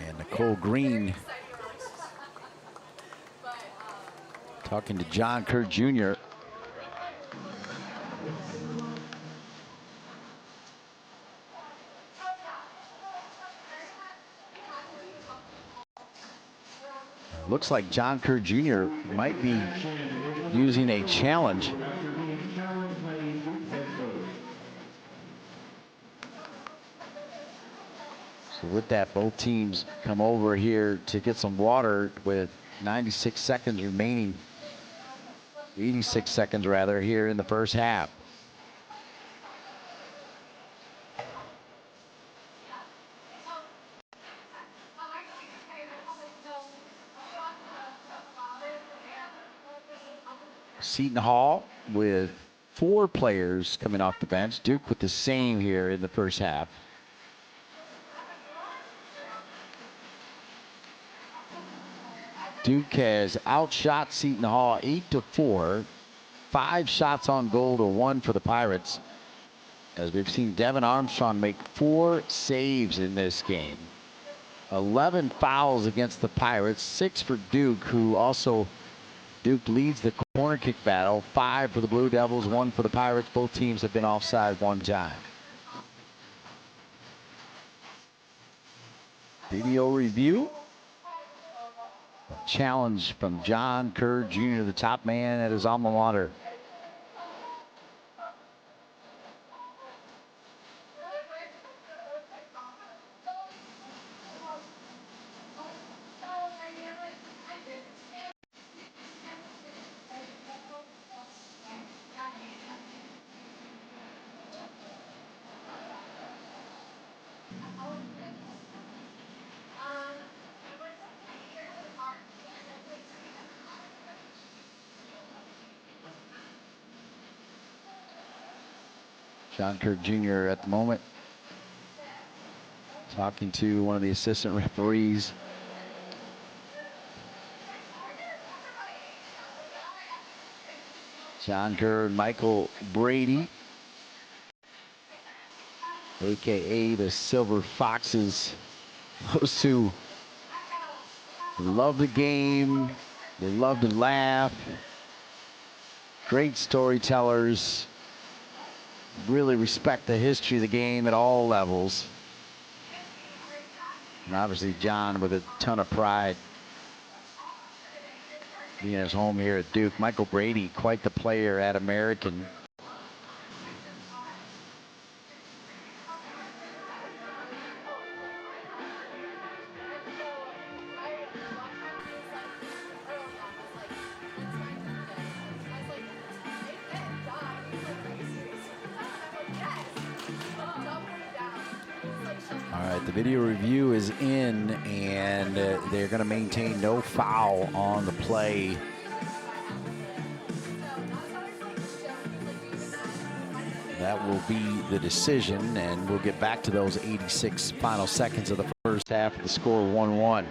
And Nicole Green talking to John Kerr Jr. Looks like John Kerr Jr. might be using a challenge. So with that, both teams come over here to get some water with 96 seconds remaining. 86 seconds rather here in the first half. Seton Hall with 4 players coming off the bench. Duke with the same here in the first half. Duke has outshot Seton Hall 8-4. 5 shots on goal to 1 for the Pirates, as we've seen Devin Armstrong make 4 saves in this game. 11 fouls against the Pirates, 6 for Duke, who also Duke leads the corner kick battle. 5 for the Blue Devils, 1 for the Pirates. Both teams have been offside one time. Video review. Challenge from John Kerr Jr., the top man at his alma mater. John Kerr Jr. at the moment talking to one of the assistant referees. John Kerr and Michael Brady, aka the Silver Foxes. Those two love the game. They love to laugh. Great storytellers. Really respect the history of the game at all levels. And obviously John with a ton of pride being at his home here at Duke. Michael Brady, quite the player at American. All right, the video review is in, and they're going to maintain no foul on the play. That will be the decision, and we'll get back to those 86 final seconds of the first half. The score 1-1.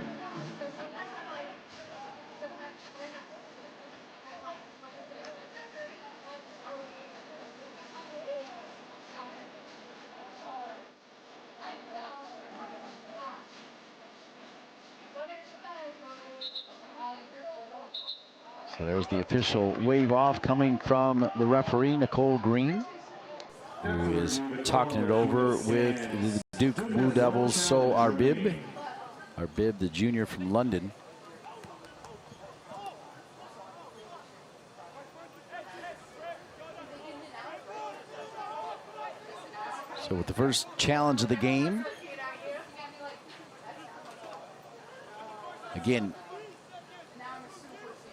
So there's the official wave off coming from the referee, Nicole Green, who is talking it over with the Duke Blue Devils, So Arbib, the junior from London. So with the first challenge of the game, again,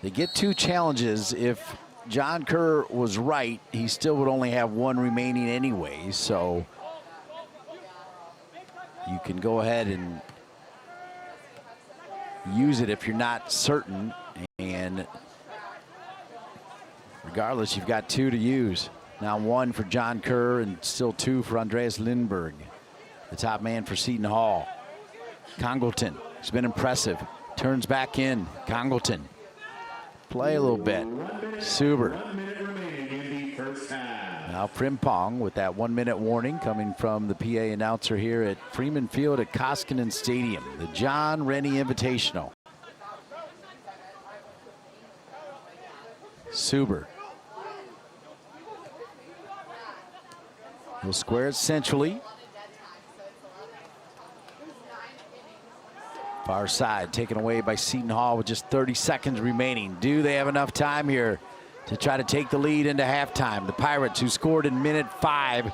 they get 2 challenges. If John Kerr was right, he still would only have 1 remaining anyway. So you can go ahead and use it if you're not certain. And regardless, you've got 2 to use. Now 1 for John Kerr and still 2 for Andreas Lindberg, the top man for Seton Hall. Congleton has been impressive. Turns back in. Congleton. Play a little bit. Suber. Now Frimpong with that 1-minute warning coming from the PA announcer here at Freeman Field at Koskinen Stadium. The John Rennie Invitational. Suber. He'll square it centrally. Far side taken away by Seton Hall with just 30 seconds remaining. Do they have enough time here to try to take the lead into halftime? The Pirates, who scored in minute 5,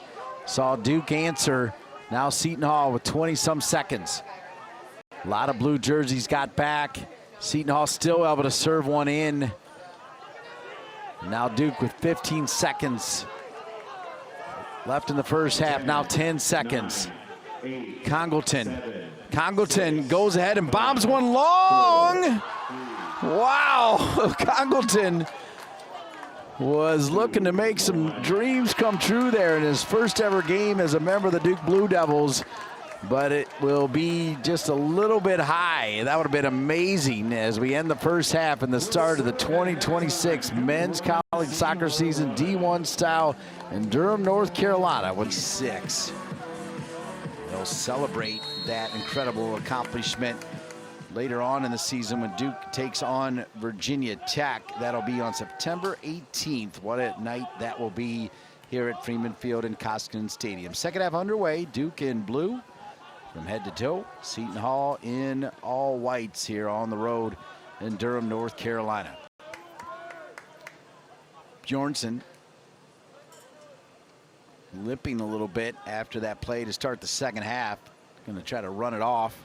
saw Duke answer. Now Seton Hall with 20-some seconds. A lot of blue jerseys got back. Seton Hall still able to serve one in. Now Duke with 15 seconds left in the first half. Now 10 seconds. Congleton goes ahead and bombs one long. Wow, Congleton was looking to make some dreams come true there in his first ever game as a member of the Duke Blue Devils, but it will be just a little bit high. That would have been amazing as we end the first half and the start of the 2026 men's college soccer season, D1 style, in Durham, North Carolina with 6. They'll celebrate that incredible accomplishment later on in the season when Duke takes on Virginia Tech. That'll be on September 18th. What a night that will be here at Freeman Field in Koskinen Stadium. Second half underway. Duke in blue from head to toe. Seton Hall in all whites here on the road in Durham, North Carolina. Bjornsson limping a little bit after that play to start the second half. Going to try to run it off.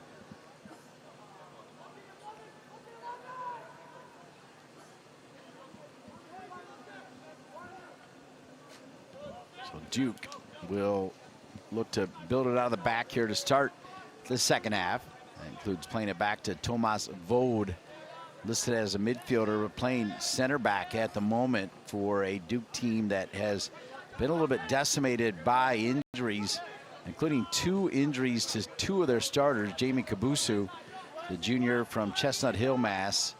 So Duke will look to build it out of the back here to start the second half. That includes playing it back to Tomas Vode, listed as a midfielder, but playing center back at the moment for a Duke team that has been a little bit decimated by injuries, including 2 injuries to 2 of their starters, Jamie Kabusu, the junior from Chestnut Hill, Mass,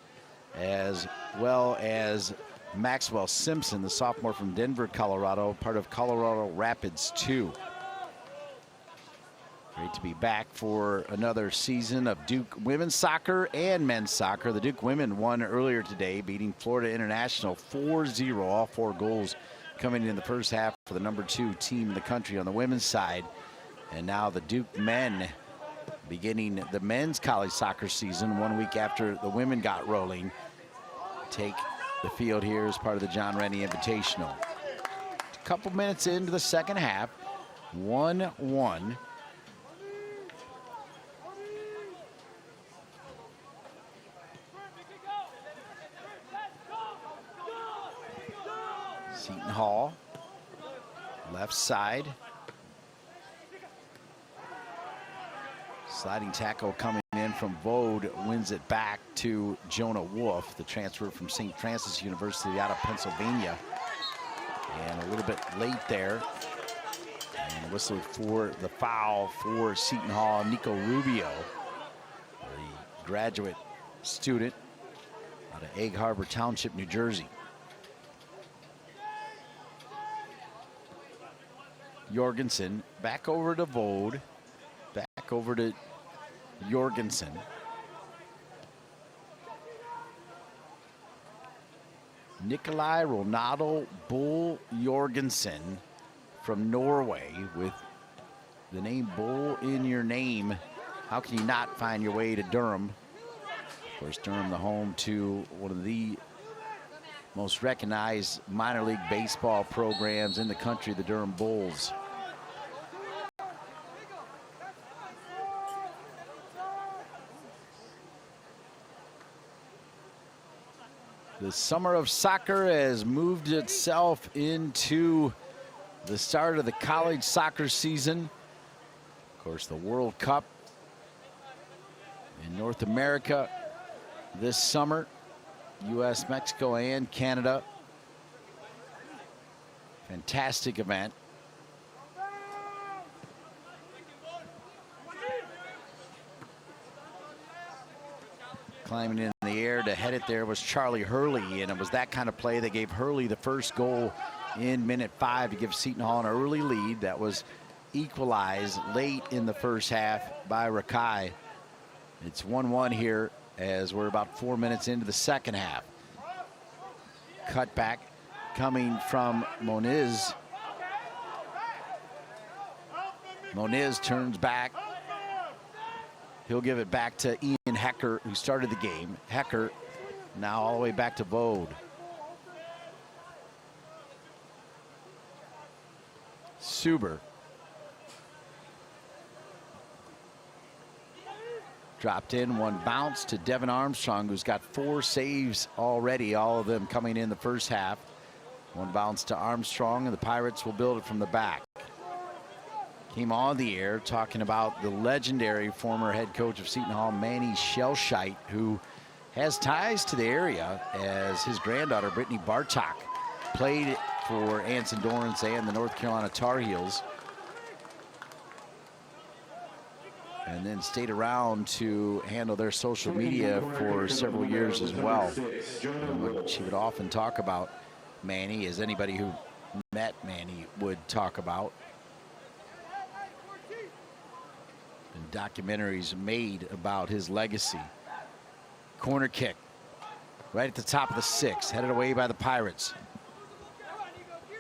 as well as Maxwell Simpson, the sophomore from Denver, Colorado, part of Colorado Rapids 2. Great to be back for another season of Duke women's soccer and men's soccer. The Duke women won earlier today, beating Florida International 4-0, all 4 goals coming in the first half for the #2 team in the country on the women's side. And now the Duke men beginning the men's college soccer season 1 week after the women got rolling, take the field here as part of the John Rennie Invitational. A couple minutes into the second half, 1-1. Seton Hall, left side. Sliding tackle coming in from Vode, wins it back to Jonah Wolf, the transfer from St. Francis University out of Pennsylvania. And a little bit late there. And whistled for the foul for Seton Hall, Nico Rubio, the graduate student out of Egg Harbor Township, New Jersey. Jorgensen back over to Vode, back over to Jorgensen. Nikolai Ronaldo Bull Jorgensen from Norway, with the name Bull in your name. How can you not find your way to Durham? Of course, Durham, the home to one of the most recognized minor league baseball programs in the country, the Durham Bulls. The summer of soccer has moved itself into the start of the college soccer season. Of course, the World Cup in North America this summer. U.S., Mexico, and Canada. Fantastic event. Climbing in the air to head it there was Charlie Hurley, and it was that kind of play that gave Hurley the first goal in minute 5 to give Seton Hall an early lead. That was equalized late in the first half by Racaj. It's 1-1 here as we're about 4 minutes into the second half. Cutback coming from Moniz. Moniz turns back. He'll give it back to Ian Hecker, who started the game. Hecker now all the way back to Vode. Suber. Dropped in, one bounce to Devin Armstrong, who's got 4 saves already, all of them coming in the first half. One bounce to Armstrong, and the Pirates will build it from the back. Came on the air talking about the legendary former head coach of Seton Hall, Manny Shellshite, who has ties to the area, as his granddaughter, Brittany Bartok, played for Anson Dorrance and the North Carolina Tar Heels, and then stayed around to handle their social media for several years as well. And she would often talk about Manny, as anybody who met Manny would talk about. And documentaries made about his legacy. Corner kick right at the top of the 6, headed away by the Pirates.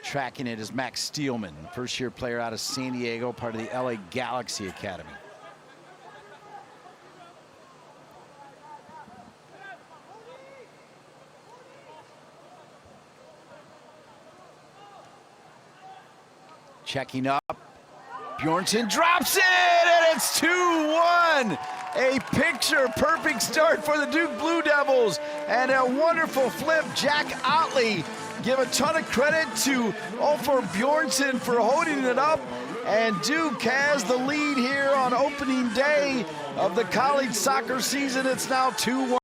Tracking it is Max Steelman, first-year player out of San Diego, part of the LA Galaxy Academy. Checking up, Bjornsson drops it, and it's 2-1. A picture-perfect start for the Duke Blue Devils, and a wonderful flip. Jack Ottley, give a ton of credit to Ulfur Bjornsson for holding it up, and Duke has the lead here on opening day of the college soccer season. It's now 2-1.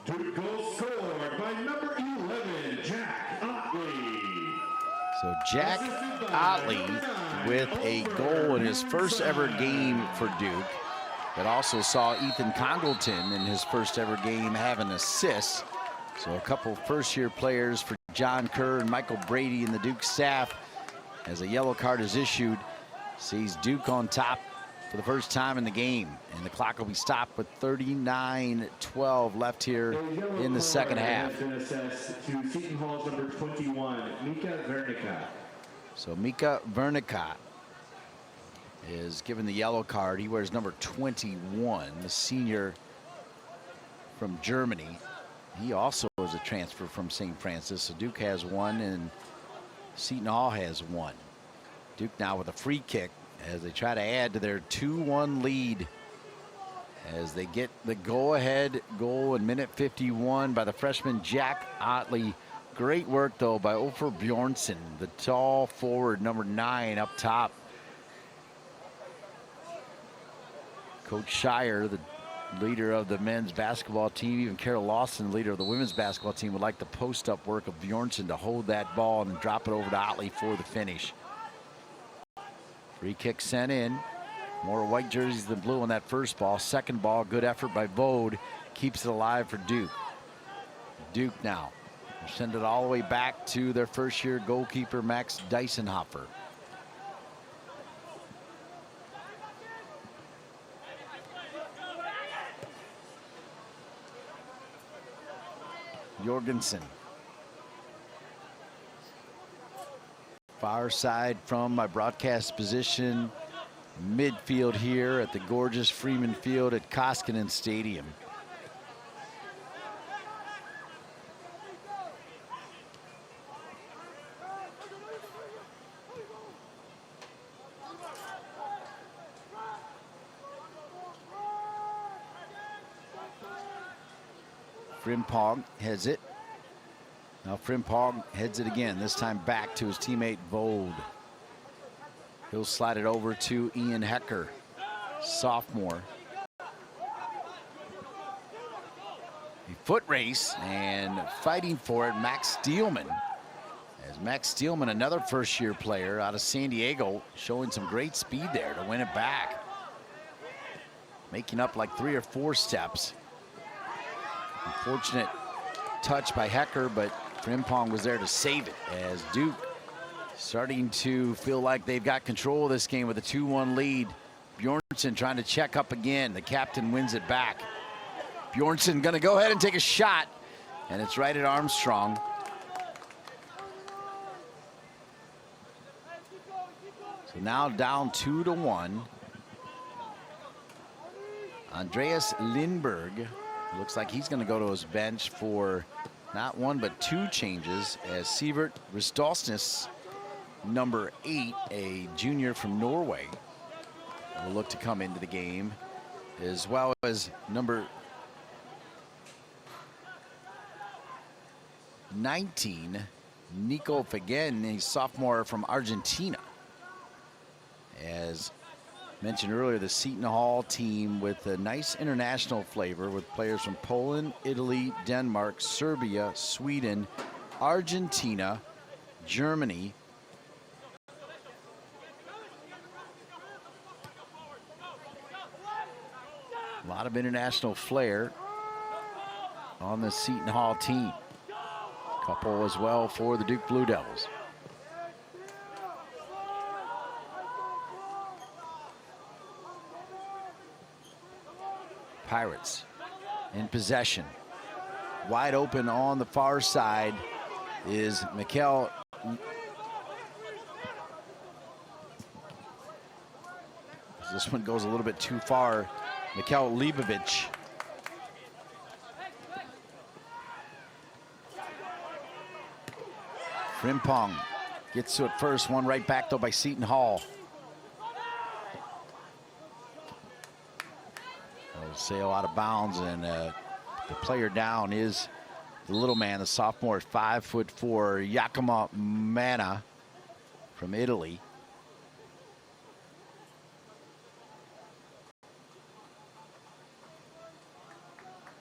Duke goal scored by number 11, Jack Ottley. So Jack Ottley with a goal in his first ever game for Duke. That also saw Ethan Congleton in his first ever game have an assist. So a couple first-year players for John Kerr and Michael Brady and the Duke staff, as a yellow card is issued, sees Duke on top for the first time in the game. And the clock will be stopped with 39:12 left here in the second half. Has been assessed to Seton Hall's number 21, Mika Vernica. So Mika Vernica is given the yellow card. He wears number 21, the senior from Germany. He also is a transfer from St. Francis. So Duke has one and Seton Hall has one. Duke now with a free kick as they try to add to their 2-1 lead, as they get the go-ahead goal in minute 51 by the freshman Jack Ottley. Great work, though, by Ulfur Bjornsson, the tall forward, number 9 up top. Coach Shire, the leader of the men's basketball team, even Carol Lawson, leader of the women's basketball team, would like the post-up work of Bjornsson to hold that ball and then drop it over to Ottley for the finish. Free kick sent in. More white jerseys than blue on that first ball. Second ball, good effort by Vode. Keeps it alive for Duke. Duke now send it all the way back to their first-year goalkeeper, Max Dysonhofer. Jorgensen. Far side from my broadcast position, midfield here at the gorgeous Freeman Field at Koskinen Stadium. Frimpong heads it. Now Frimpong heads it again, this time back to his teammate Vode. He'll slide it over to Ian Hecker, sophomore. A foot race and fighting for it, Max Steelman. As Max Steelman, another first-year player out of San Diego, showing some great speed there to win it back. Making up like 3 or 4 steps. Unfortunate touch by Hecker, but Frimpong was there to save it, as Duke starting to feel like they've got control of this game with a 2-1 lead. Bjornsson trying to check up again. The captain wins it back. Bjornsson gonna go ahead and take a shot, and it's right at Armstrong. So now down 2-1. Andreas Lindberg looks like he's gonna go to his bench for not one but two changes as Sivert Ristolsnes, number 8, a junior from Norway, will look to come into the game, as well as number 19, Nico Fagen, a sophomore from Argentina. As mentioned earlier, the Seton Hall team with a nice international flavor with players from Poland, Italy, Denmark, Serbia, Sweden, Argentina, Germany, a lot of international flair on the Seton Hall team. Couple as well for the Duke Blue Devils. Pirates in possession. Wide open on the far side is Mikhail. This one goes a little bit too far. Mikhail Leibovich. Frimpong gets to it first. One right back though by Seton Hall. Sail out of bounds, and the player down is the little man, the sophomore, 5'4", Giacomo Manna from Italy.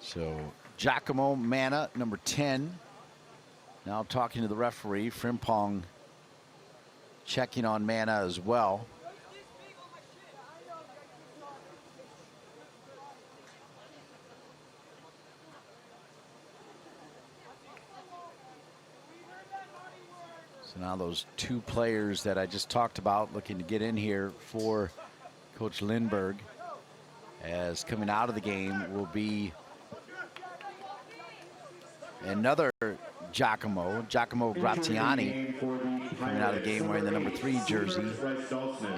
So Giacomo Manna, number 10. Now talking to the referee, Frimpong checking on Manna as well. So now those two players that I just talked about looking to get in here for Coach Lindberg, as coming out of the game will be another Giacomo Graziani, coming out of the game wearing the number 3 jersey,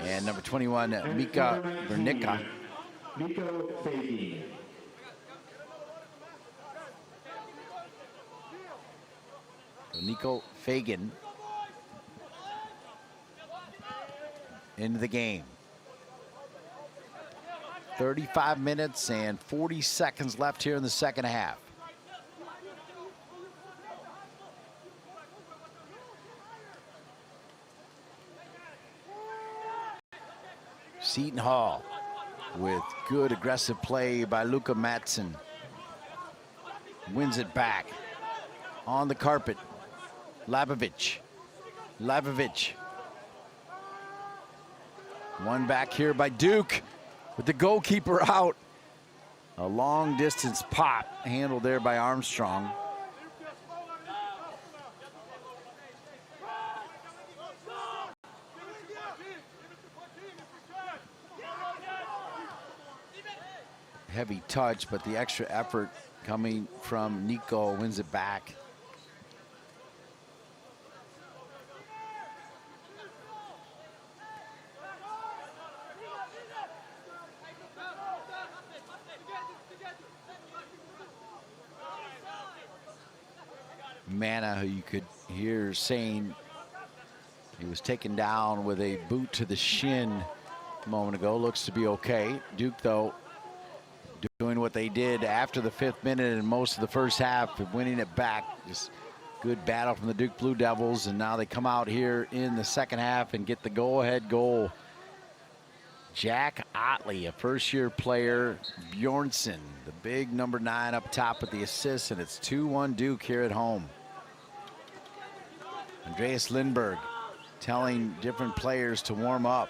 and number 21, Mika Vernica. So Nico Fagan into the game. 35 minutes and 40 seconds left here in the second half. Seton Hall with good aggressive play by Luka Matson. Wins it back on the carpet. Leibovich. One back here by Duke with the goalkeeper out. A long distance pop handled there by Armstrong. Heavy touch, but the extra effort coming from Nico wins it back. Manna, who you could hear saying he was taken down with a boot to the shin a moment ago, looks to be okay. Duke, though, doing what they did after the 5th minute and most of the first half, winning it back. Just good battle from the Duke Blue Devils, and now they come out here in the second half and get the go-ahead goal. Jack Ottley, a first-year player. Bjornsson, the big number 9 up top with the assist, and it's 2-1 Duke here at home. Andreas Lindberg telling different players to warm up.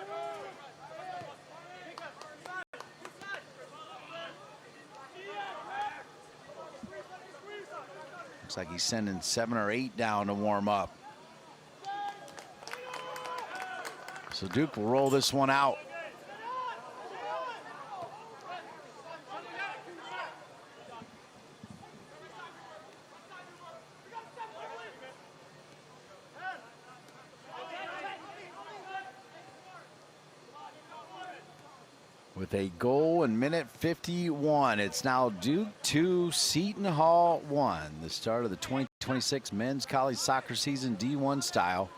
Looks like he's sending 7 or 8 down to warm up. So Duke will roll this one out. with a goal in minute 51. It's now Duke 2, Seton Hall 1. The start of the 2026 men's college soccer season, D1 style.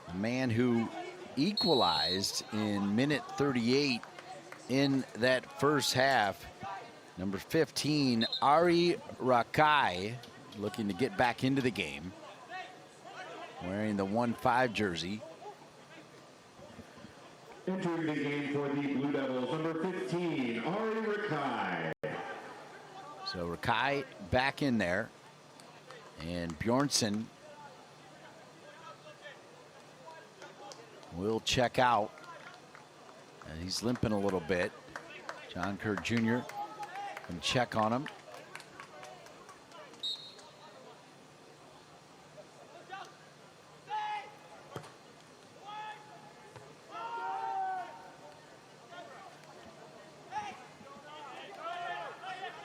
The man who equalized in minute 38 in that first half, number 15, Ari Racaj, looking to get back into the game, wearing the 1-5 jersey. Entering the game for the Blue Devils, number 15, Ari Racaj. So Racaj back in there, and Bjornsson will check out. And he's limping a little bit. John Kerr Jr. can check on him.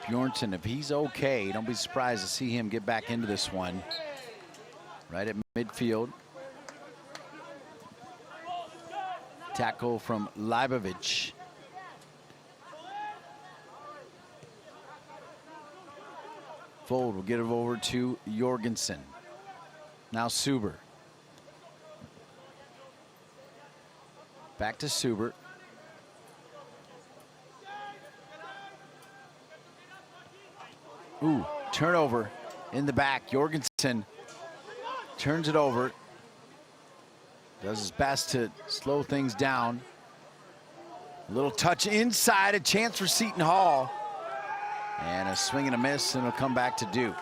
Bjornsson, if he's okay, don't be surprised to see him get back into this one. Right at midfield. Tackle from Leibovic. Fold will get it over to Jorgensen. Now Suber. Back to Suber. Ooh, turnover in the back. Jorgensen turns it over. Does his best to slow things down. A little touch inside, a chance for Seton Hall. And a swing and a miss, and it'll come back to Duke.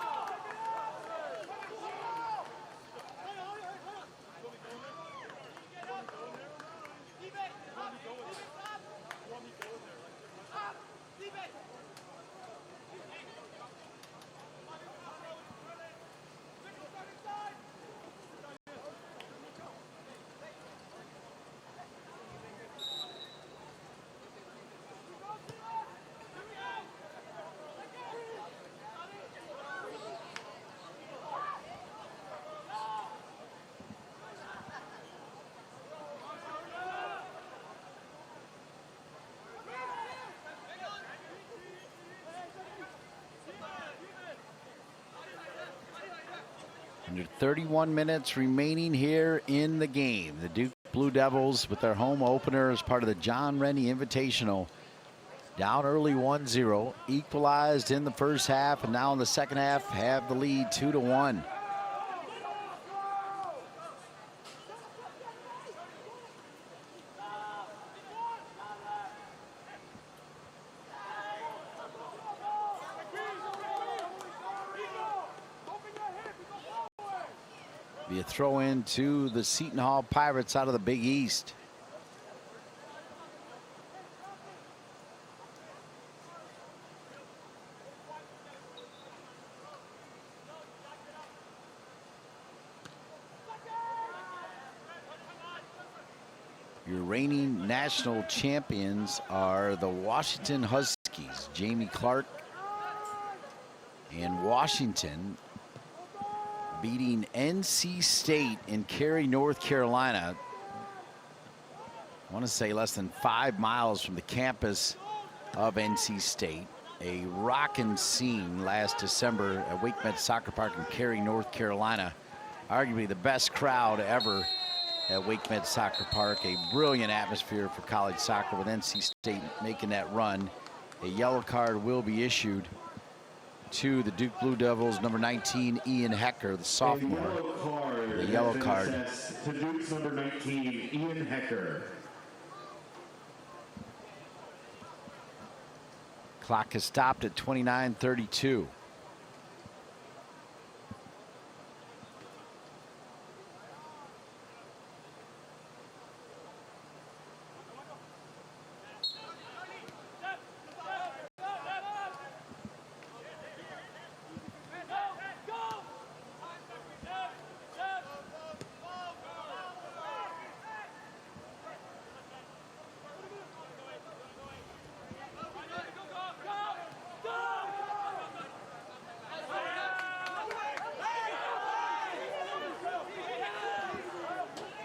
Under 31 minutes remaining here in the game. The Duke Blue Devils with their home opener as part of the John Rennie Invitational. Down early 1-0, equalized in the first half, and now in the second half have the lead 2-1. Be a throw in to the Seton Hall Pirates out of the Big East. Your reigning national champions are the Washington Huskies. Jamie Clark and Washington beating NC State in Cary, North Carolina. I want to say less than 5 miles from the campus of NC State. A rockin' scene last December at ACCMen'sSoccer Park in Cary, North Carolina. Arguably the best crowd ever at ACCMen'sSoccer Park. A brilliant atmosphere for college soccer with NC State making that run. A yellow card will be issued to the Duke Blue Devils, number 19, Ian Hecker, the sophomore. The yellow card. To Duke's number 19, Ian Hecker. Clock has stopped at 29:32.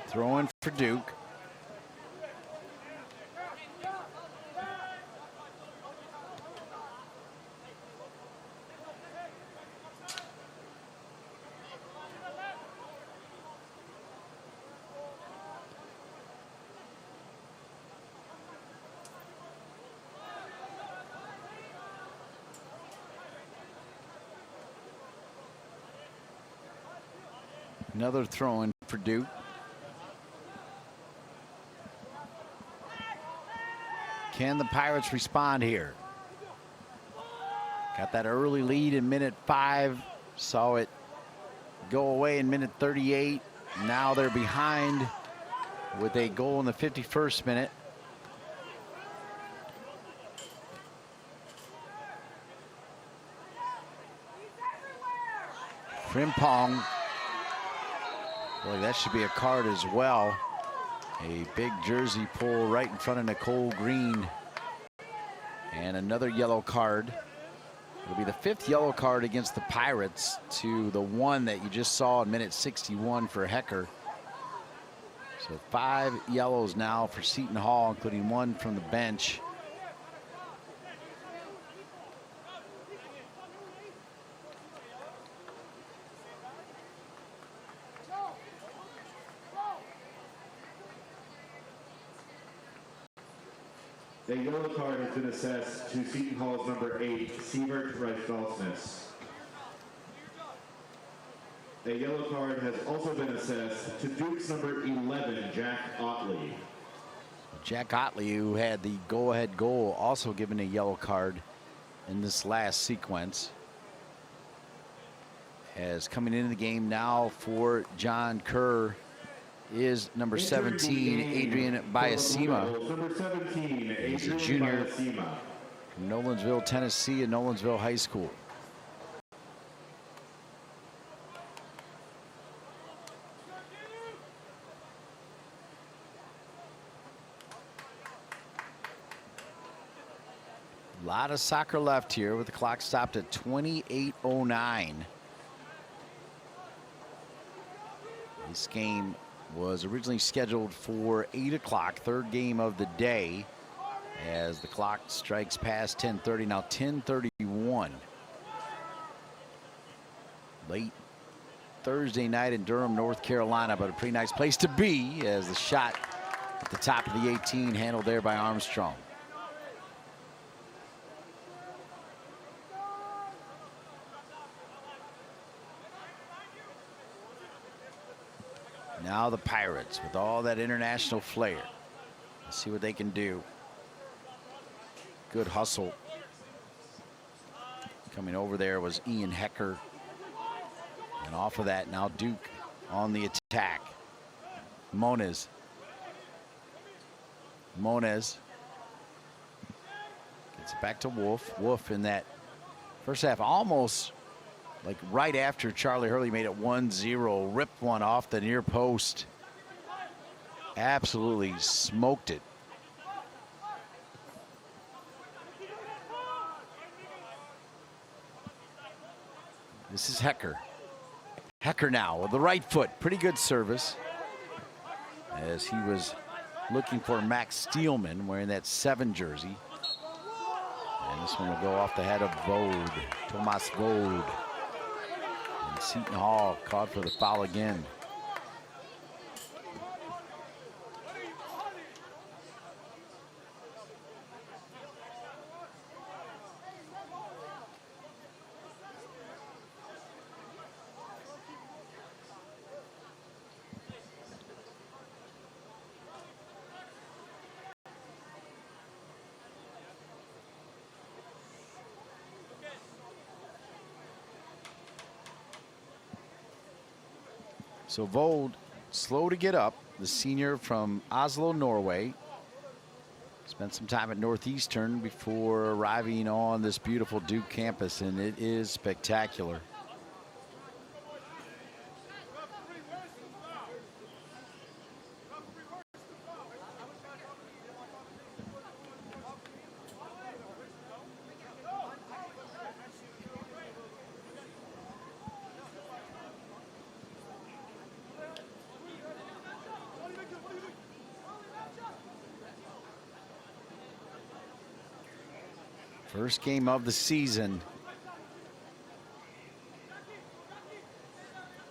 Throwing for Duke. Another throw-in for Duke. Can the Pirates respond here? Got that early lead in minute 5. Saw it go away in minute 38. Now they're behind with a goal in the 51st minute. Frimpong. Boy, that should be a card as well. A big jersey pull right in front of Nicole Green. And another yellow card. It'll be the 5th yellow card against the Pirates to the one that you just saw in minute 61 for Hecker. So 5 yellows now for Seton Hall, including 1 from the bench. A yellow card has been assessed to Seton Hall's number 8, Sievert Reifelsness. A yellow card has also been assessed to Duke's number 11, Jack Ottley. Jack Ottley, who had the go-ahead goal, also given a yellow card in this last sequence. As coming into the game now for John Kerr is number 17, Adrian Biasima. Number 17, He's a Adrian junior Biasima. from Nolensville, Tennessee, and Nolensville High School. A lot of soccer left here with the clock stopped at 28:09. This game was originally scheduled for 8 o'clock, 3rd game of the day, as the clock strikes past 10:30, now 10:31. Late Thursday night in Durham, North Carolina, but a pretty nice place to be as the shot at the top of the 18 handled there by Armstrong. Now the Pirates with all that international flair. Let's see what they can do. Good hustle. Coming over there was Ian Hecker. And off of that, now Duke on the attack. Moniz. Gets it back to Wolf. Wolf in that first half almost like right after Charlie Hurley made it 1-0, ripped one off the near post. Absolutely smoked it. This is Hecker. Hecker now with the right foot. Pretty good service. As he was looking for Max Steelman wearing that 7 jersey. And this one will go off the head of Vode. Tomas Vode. And Seton Hall called for the foul again. So Vold, slow to get up, the senior from Oslo, Norway. Spent some time at Northeastern before arriving on this beautiful Duke campus, and it is spectacular. First game of the season.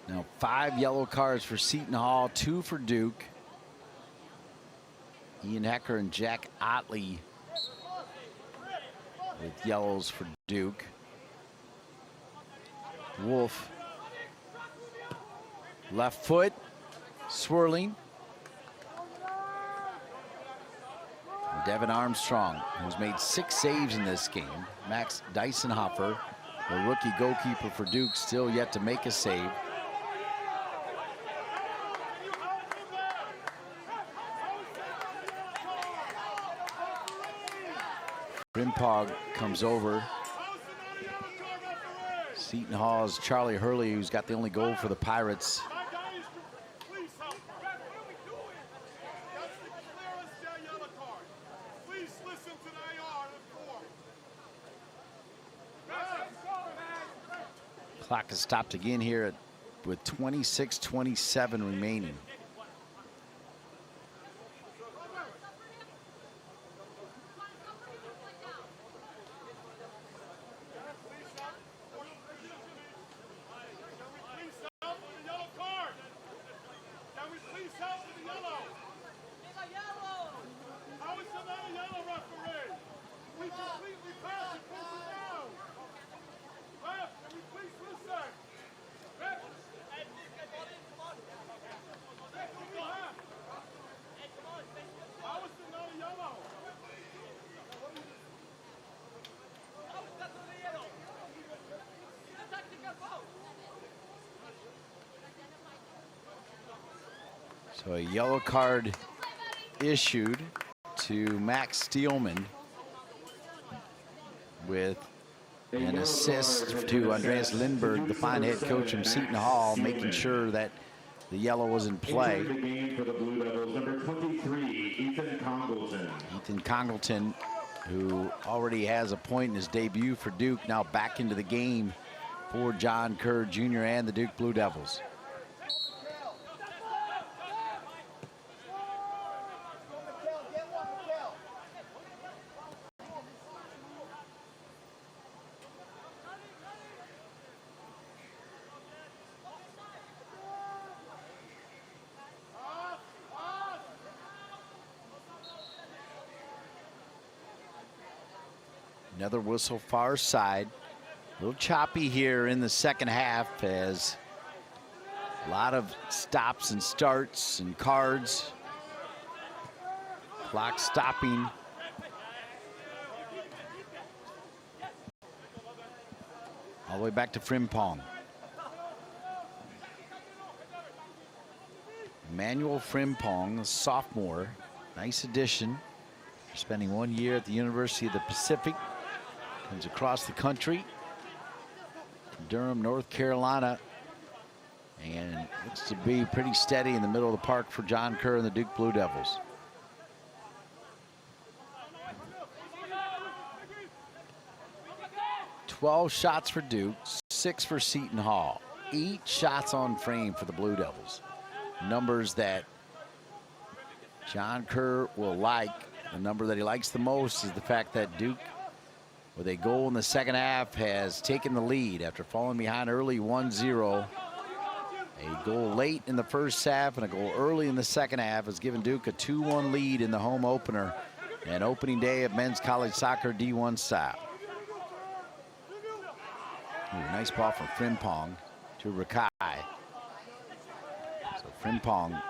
Now 5 yellow cards for Seton Hall, 2 for Duke. Ian Hecker and Jack Ottley with yellows for Duke. Wolf Left foot, swirling. Devin Armstrong, who's made 6 saves in this game. Max Dysonhofer, the rookie goalkeeper for Duke, still yet to make a save. Frimpong comes over. Seton Hall's Charlie Hurley, who's got the only goal for the Pirates. Clock is stopped again here with 26:27 remaining. So a yellow card issued to Max Steelman with an assist to Andreas Lindberg, the fine head coach from Seton Hall, making sure that the yellow was in play. Into the game for the Blue Devils, number 23, Ethan Congleton. Ethan Congleton, who already has a point in his debut for Duke, now back into the game for John Kerr Jr. and the Duke Blue Devils. Another whistle far side. A little choppy here in the second half as a lot of stops and starts and cards. Clock stopping. All the way back to Frimpong. Emmanuel Frimpong, a sophomore. Nice addition. Spending 1 year at the University of the Pacific. Comes across the country, Durham, North Carolina, and looks to be pretty steady in the middle of the park for John Kerr and the Duke Blue Devils. "12 shots for Duke, 6 for Seton Hall. 8 shots on frame for the Blue Devils. Numbers that John Kerr will like. The number that he likes the most is the fact that Duke, with a goal in the second half, has taken the lead after falling behind early 1-0. A goal late in the first half and a goal early in the second half has given Duke a 2-1 lead in the home opener and opening day of men's college soccer D1 style. Ooh, nice ball from Frimpong to Racaj. So Frimpong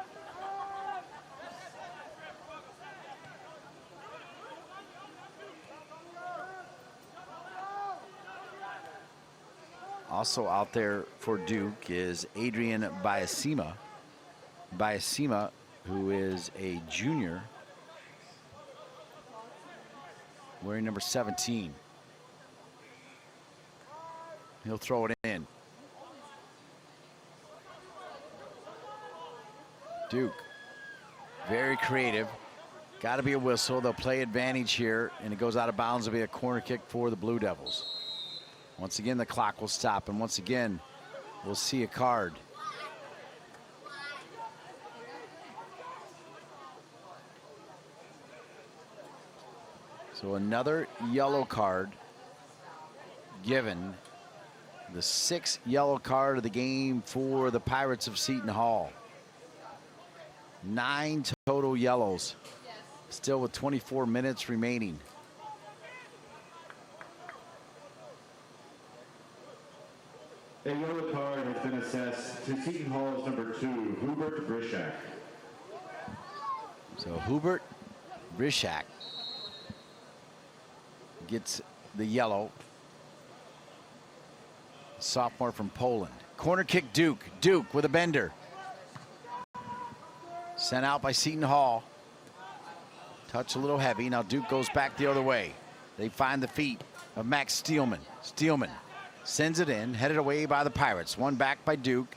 also out there for Duke is Adrian Biasima, who is a junior, wearing number 17. He'll throw it in. Duke, very creative. Got to be a whistle. They'll play advantage here, and it goes out of bounds. It'll be a corner kick for the Blue Devils. Once again, the clock will stop, and once again, we'll see a card. So another yellow card given. The 6th yellow card of the game for the Pirates of Seton Hall. 9 total yellows, still with 24 minutes remaining. A yellow card has been assessed to Seton Hall's number 2, Hubert Brishak. So Hubert Brishak gets the yellow. Sophomore from Poland. Corner kick Duke. Duke with a bender. Sent out by Seton Hall. Touch a little heavy. Now Duke goes back the other way. They find the feet of Max Steelman. Steelman sends it in, headed away by the Pirates. One back by Duke.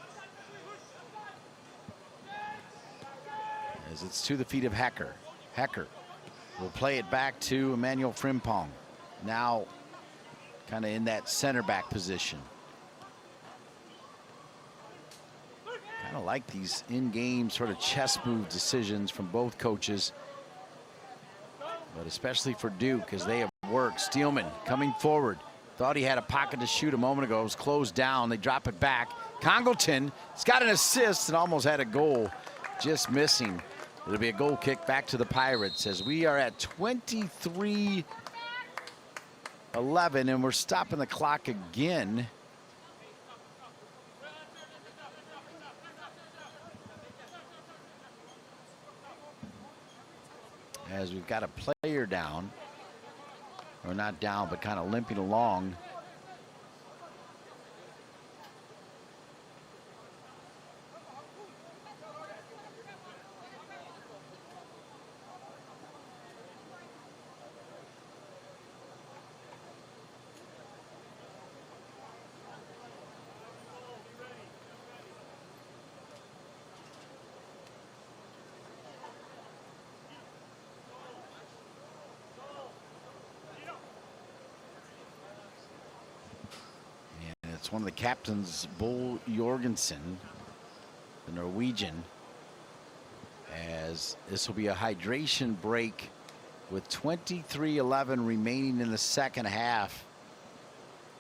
As it's to the feet of Hecker. Hecker will play it back to Emmanuel Frimpong. Now kind of in that center back position. Kind of like these in-game sort of chess move decisions from both coaches. But especially for Duke as they have worked. Steelman coming forward. Thought he had a pocket to shoot a moment ago. It was closed down. They drop it back. Congleton has got an assist and almost had a goal. Just missing. It'll be a goal kick back to the Pirates as we are at 23-11 and we're stopping the clock again. As we've got a player down, or not down, but kind of limping along. It's one of the captains, Bo Jorgensen, the Norwegian, as this will be a hydration break with 23-11 remaining in the second half.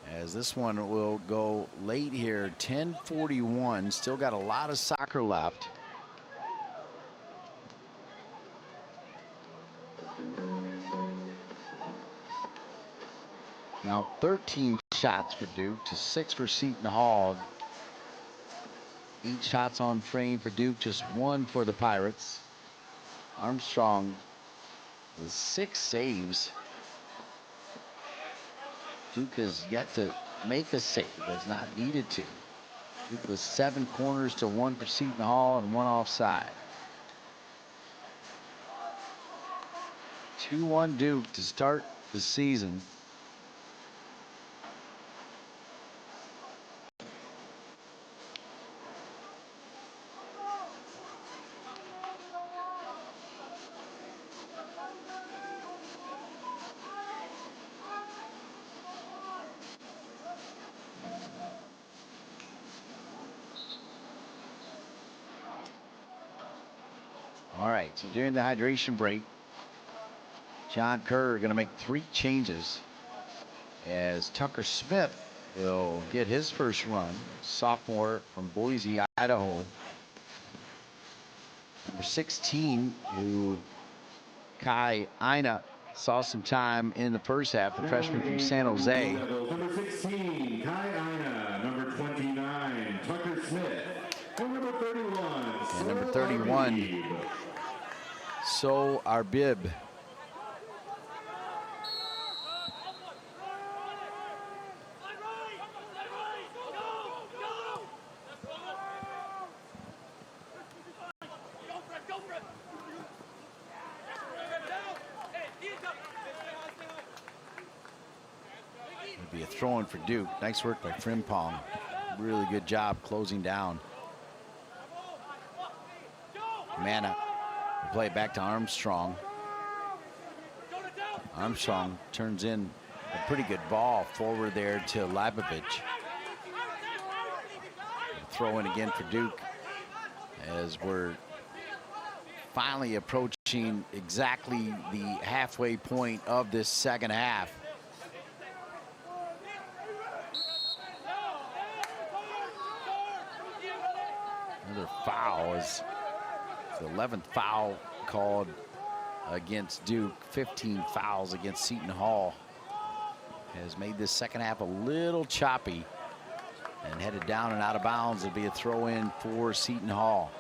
As this one will go late here, 10:41, still got a lot of soccer left. Now 13 shots for Duke to 6 for Seton Hall. 8 shots on frame for Duke, just 1 for the Pirates. Armstrong with 6 saves. Duke has yet to make a save, has not needed to. Duke with 7 corners to 1 for Seton Hall and 1 offside. 2-1 Duke to start the season. All right, so during the hydration break, John Kerr going to make 3 changes as Tucker Smith will get his first run. Sophomore from Boise, Idaho. Number 16, who Kai Aina saw some time in the first half, the freshman from San Jose. Number 16, Kai Aina. Number 29, Tucker Smith. And number 31, and number 31, So Arbib. It'll be a throw-in for Duke. Nice work by Frimpong. Really good job closing down. Mana will play it back to Armstrong. Armstrong turns in a pretty good ball forward there to Labovich. Throw in again for Duke as we're finally approaching exactly the halfway point of this second half. Another foul is the 11th foul called against Duke. 15 fouls against Seton Hall has made this second half a little choppy. and headed down and out of bounds. It'll be a throw in for Seton Hall.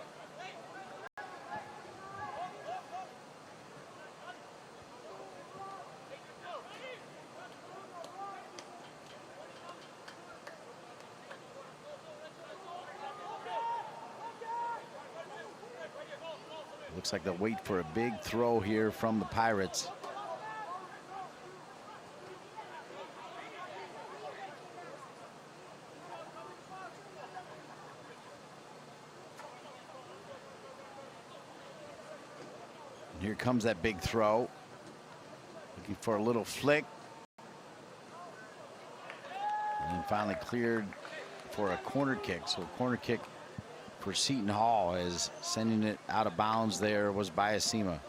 Looks like they'll wait for a big throw here from the Pirates. And here comes that big throw. Looking for a little flick. And then finally cleared for a corner kick. So a corner kick for Seton Hall, as sending it out of bounds there was Biasima.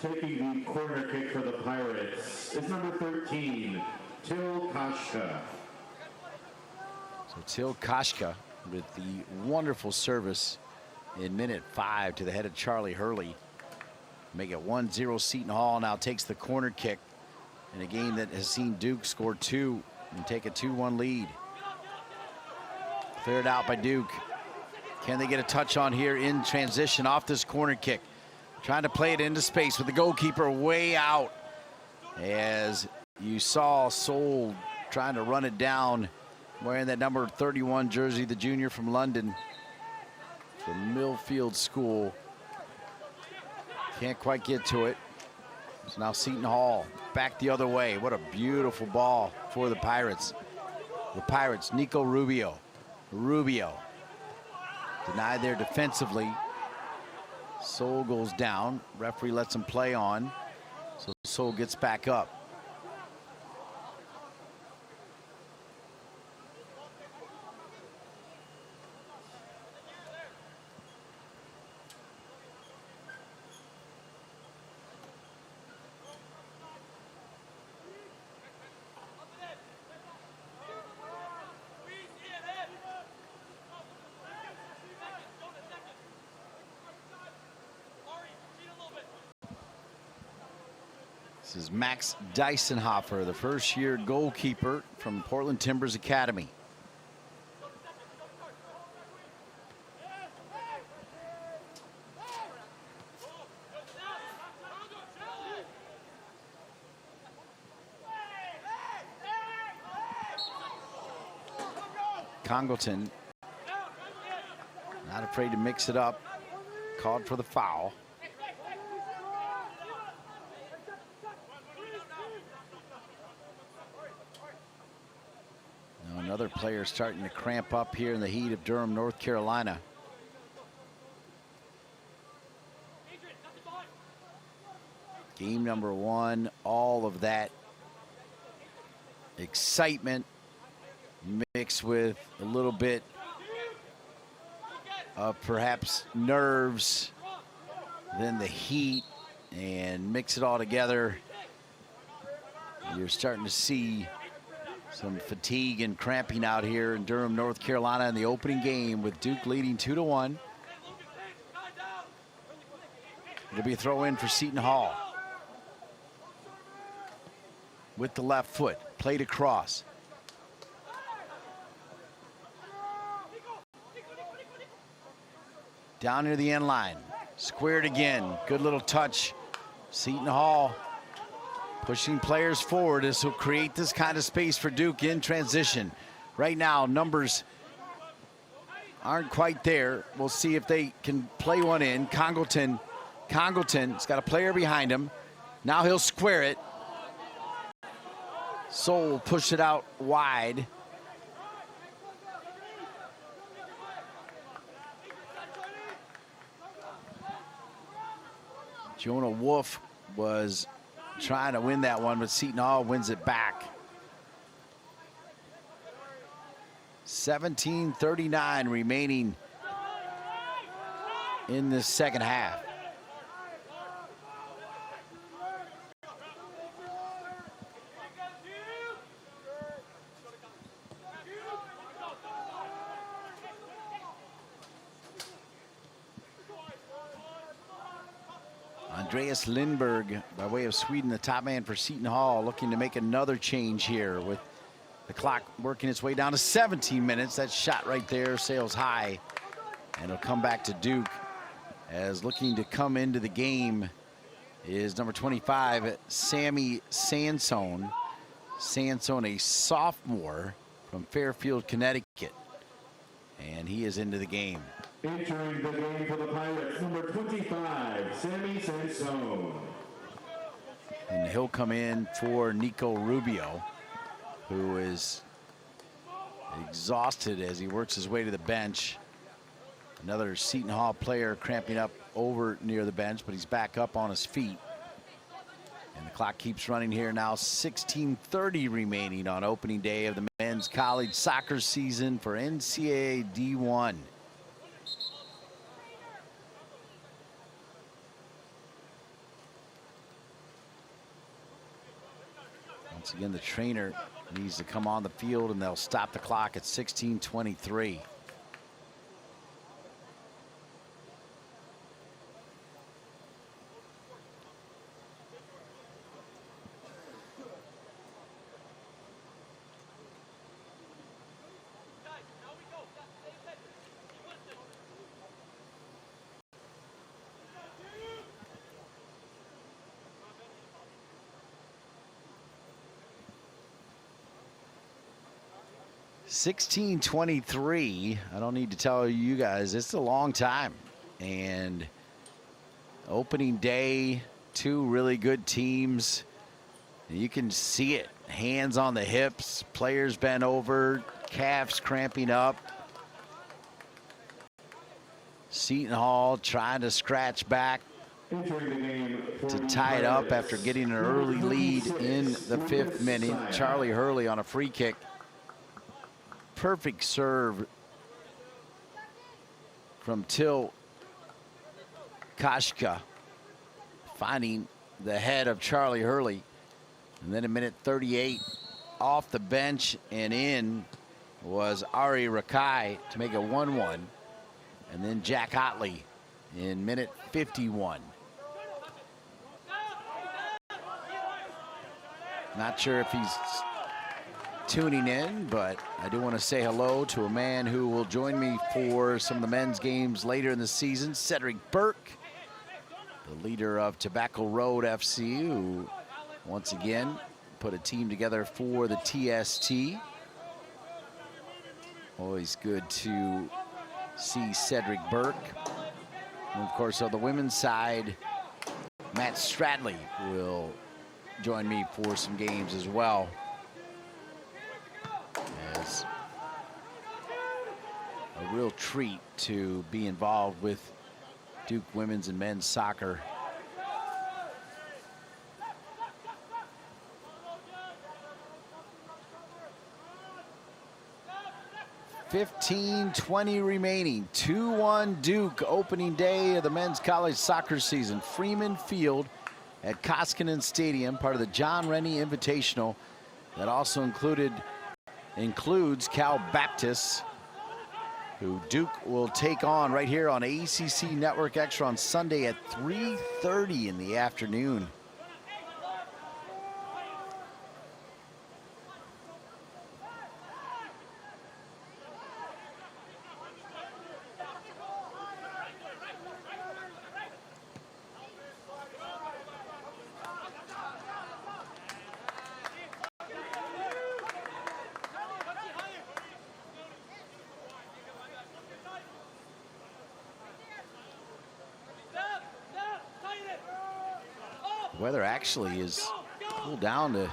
Taking the corner kick for the Pirates is number 13, Till Kashka. So Till Kashka with the wonderful service in minute 5 to the head of Charlie Hurley. Make it 1-0 Seton Hall now takes the corner kick in a game that has seen Duke score 2 and take a 2-1 lead. Cleared out by Duke. Can they get a touch on here in transition off this corner kick? Trying to play it into space with the goalkeeper way out. As you saw Soul trying to run it down, wearing that number 31 jersey, the junior from London, from Millfield School. Can't quite get to it. So now Seton Hall back the other way. What a beautiful ball for the Pirates. The Pirates, Nico Rubio. Denied there defensively. Soul goes down. Referee lets him play on. So Soul gets back up. This is Max Dysonhofer, the first-year goalkeeper from Portland Timbers Academy. Congleton, not afraid to mix it up, called for the foul. Another player starting to cramp up here in the heat of Durham, North Carolina. Game number 1, all of that excitement mixed with a little bit of perhaps nerves, then the heat, and mix it all together. You're starting to see some fatigue and cramping out here in Durham, North Carolina in the opening game with Duke leading 2-1. It'll be a throw in for Seton Hall. With the left foot, played across. Down near the end line, squared again, good little touch. Seton Hall pushing players forward. This will create this kind of space for Duke in transition. Right now, numbers aren't quite there. We'll see if they can play one in. Congleton's got a player behind him. Now he'll square it. Soul will push it out wide. Jonah Wolf was trying to win that one, but Seton Hall wins it back. 17:39 remaining in the second half. Andreas Lindberg, by way of Sweden, the top man for Seton Hall, looking to make another change here with the clock working its way down to 17 minutes. That shot right there sails high, and it'll come back to Duke, as looking to come into the game is number 25, Sammy Sansone. Sansone, a sophomore from Fairfield, Connecticut, and he is into the game. Entering the game for the Pirates, number 25, Sammy Sansone. And he'll come in for Nico Rubio, who is exhausted as he works his way to the bench. Another Seton Hall player cramping up over near the bench, but he's back up on his feet. And the clock keeps running here now. 16:30 remaining on opening day of the men's college soccer season for NCAA D1. Once again, the trainer needs to come on the field, and they'll stop the clock at 16:23. $16:23. I don't need to tell you guys, it's a long time. And opening day, two really good teams. You can see it. Hands on the hips, players bent over, calves cramping up. Seton Hall trying to scratch back to tie it up after getting an early lead in the 5th minute. Charlie Hurley on a free kick. Perfect serve from Till Kashka, finding the head of Charlie Hurley. And then in minute 38, off the bench and in was Ari Racaj to make it 1-1. And then Jack Ottley in minute 51. Not sure if he's tuning in, but I do want to say hello to a man who will join me for some of the men's games later in the season, Cedric Burke, the leader of Tobacco Road FC, who once again put a team together for the TST. Always good to see Cedric Burke. And of course, on the women's side, Matt Stradley will join me for some games as well. As a real treat to be involved with Duke women's and men's soccer. $15:20 remaining. 2-1 Duke, opening day of the men's college soccer season. Freeman Field at Koskinen Stadium, part of the John Rennie Invitational. That also includes Cal Baptist, who Duke will take on right here on ACC Network Extra on Sunday at 3:30 in the afternoon. The weather actually is cooled down to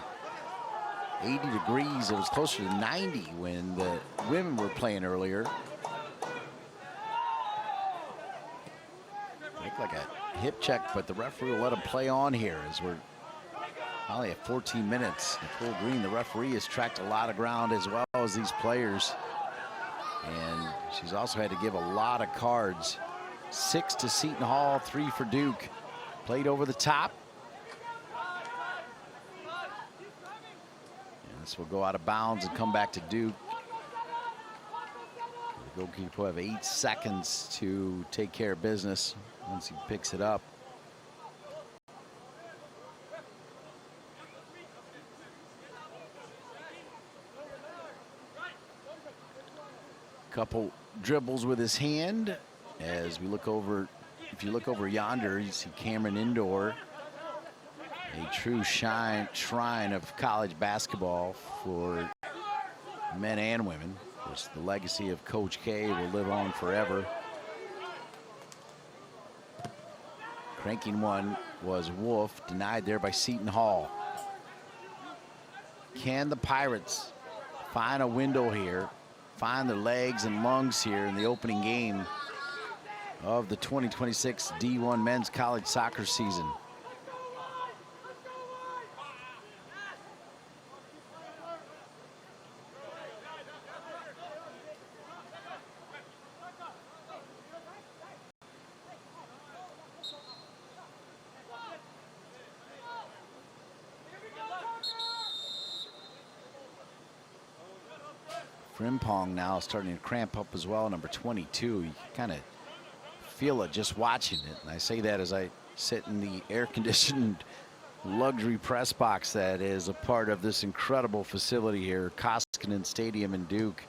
80 degrees. It was closer to 90 when the women were playing earlier. Looked like a hip check, but the referee will let him play on here as we're only at 14 minutes. Nicole Green, the referee, has tracked a lot of ground as well as these players. And she's also had to give a lot of cards. 6 to Seton Hall, 3 for Duke. Played over the top. This will go out of bounds and come back to Duke. The goalkeeper will have 8 seconds to take care of business once he picks it up. Couple dribbles with his hand as we look over. If you look over yonder, you see Cameron Indoor, a true shrine of college basketball for men and women. Of course, the legacy of Coach K will live on forever. Cranking one was Wolf, denied there by Seton Hall. Can the Pirates find a window here, find their legs and lungs here in the opening game of the 2026 D1 men's college soccer season? Frimpong now starting to cramp up as well, number 22. You kind of feel it just watching it. And I say that as I sit in the air-conditioned luxury press box that is a part of this incredible facility here, Koskinen Stadium in Duke.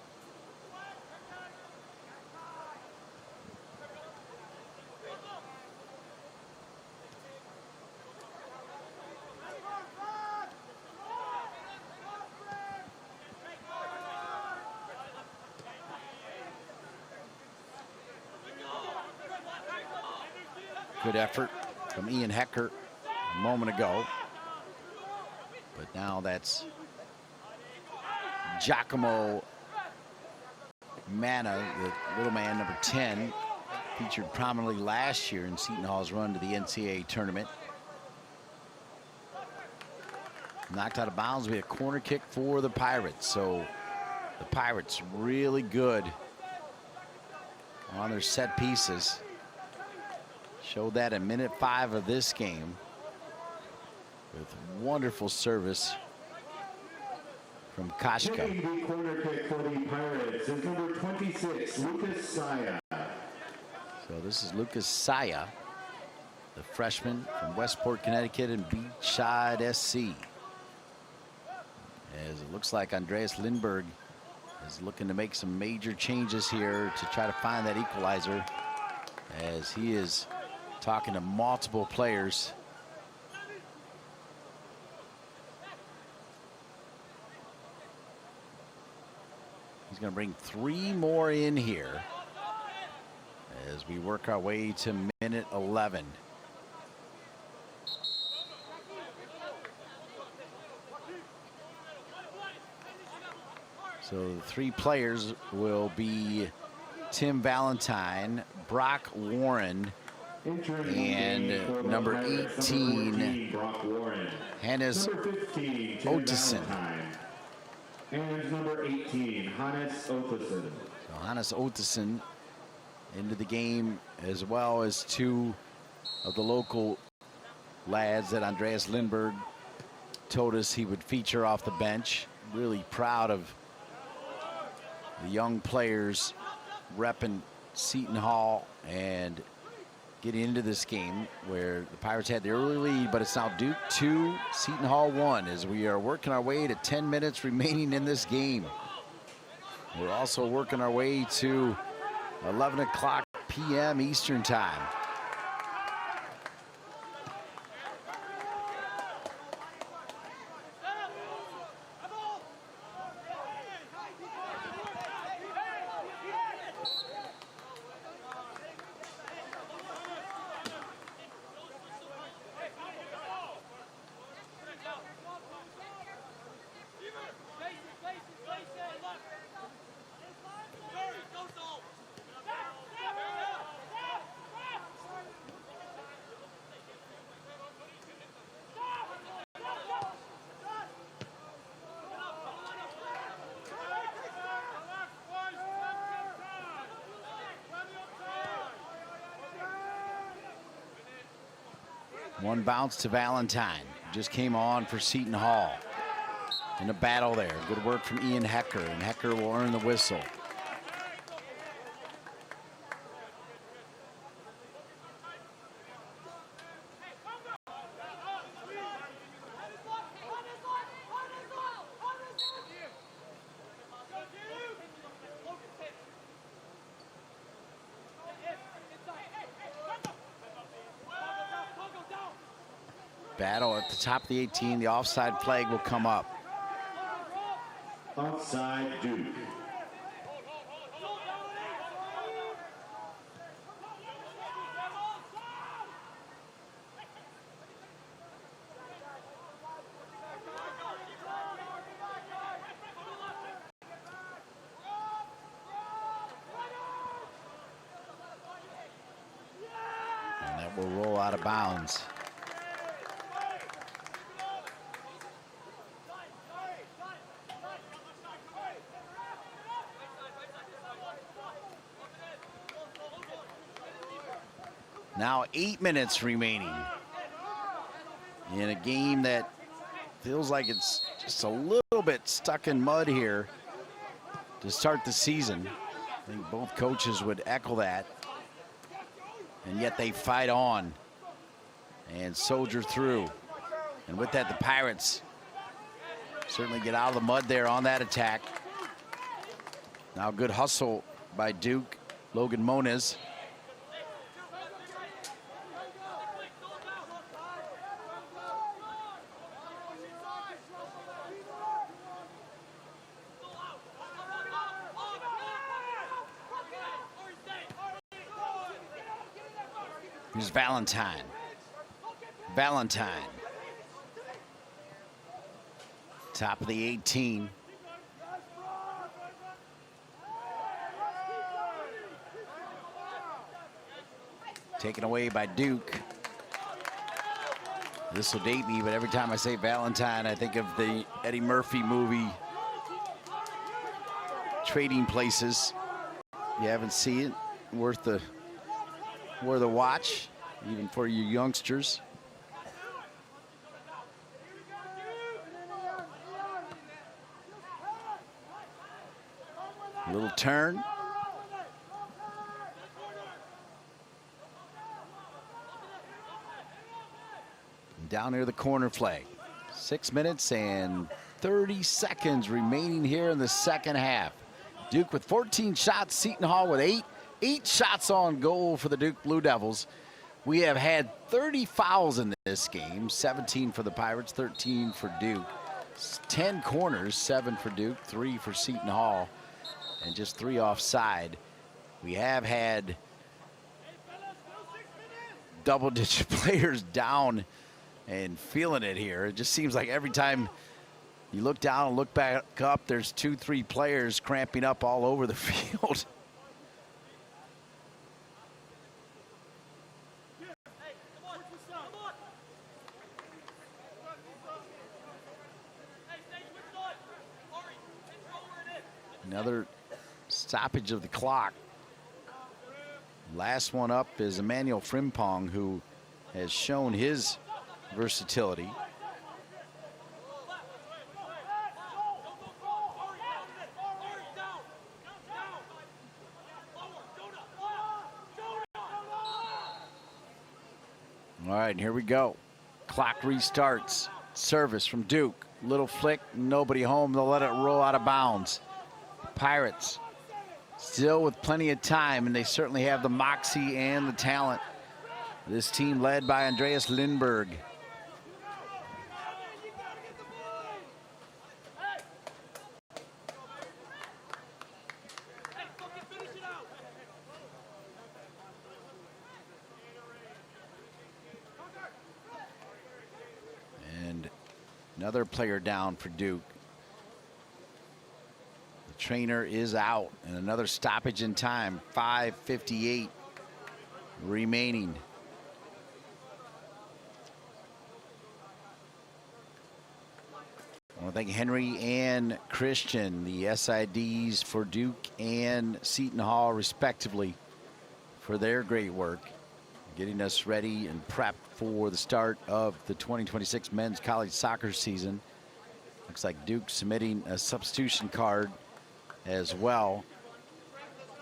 Good effort from Ian Hecker a moment ago. But now that's Giacomo Manna, the little man, number 10, featured prominently last year in Seton Hall's run to the NCAA tournament. Knocked out of bounds with a corner kick for the Pirates. So the Pirates really good on their set pieces. Showed that in minute 5 of this game with wonderful service from Kashka. The corner kick for the Pirates is number 26, Lucas Saya. So this is Lucas Saya, the freshman from Westport, Connecticut, and Beachside SC. As it looks like Andreas Lindberg is looking to make some major changes here to try to find that equalizer, as he is talking to multiple players. He's going to bring 3 more in here as we work our way to minute 11. So the 3 players will be Tim Valentine, Brock Warren, and number 18, Hannes Ottesen. And number 18, Hannes Ottesen. So Hannes Ottesen into the game, as well as 2 of the local lads that Andreas Lindberg told us he would feature off the bench. Really proud of the young players repping Seton Hall and getting into this game where the Pirates had the early lead, but it's now Duke 2, Seton Hall 1, as we are working our way to 10 minutes remaining in this game. We're also working our way to 11 o'clock p.m. Eastern time. One bounce to Valentine. Just came on for Seton Hall. In a battle there. Good work from Ian Hecker, and Hecker will earn the whistle. Battle at the top of the 18. The offside flag will come up. Offside Duke. And that will roll out of bounds. Now 8 minutes remaining in a game that feels like it's just a little bit stuck in mud here to start the season. I think both coaches would echo that. And yet they fight on and soldier through. And with that, the Pirates certainly get out of the mud there on that attack. Now good hustle by Duke, Logan Moniz. Here's Valentine. Valentine. Top of the 18. Taken away by Duke. This will date me, but every time I say Valentine, I think of the Eddie Murphy movie, Trading Places. If you haven't seen it, worth the watch, even for you youngsters. A little turn. Down near the corner flag. 6 minutes and 30 seconds remaining here in the second half. Duke with 14 shots, Seton Hall with 8. 8 shots on goal for the Duke Blue Devils. We have had 30 fouls in this game, 17 for the Pirates, 13 for Duke. 10 corners, 7 for Duke, 3 for Seton Hall, and just 3 offside. We have had double-digit players down and feeling it here. It just seems like every time you look down and look back up, there's 2-3 players cramping up all over the field. Another stoppage of the clock. Last one up is Emmanuel Frimpong, who has shown his versatility. All right, here we go. Clock restarts. Service from Duke. Little flick, nobody home. They'll let it roll out of bounds. Pirates still with plenty of time, and they certainly have the moxie and the talent. This team led by Andreas Lindberg. And another player down for Duke. The trainer is out, and another stoppage in time. 5:58 remaining. I want to thank Henry and Christian, the SIDs for Duke and Seton Hall, respectively, for their great work, getting us ready and prepped for the start of the 2026 men's college soccer season. Looks like Duke submitting a substitution card as well.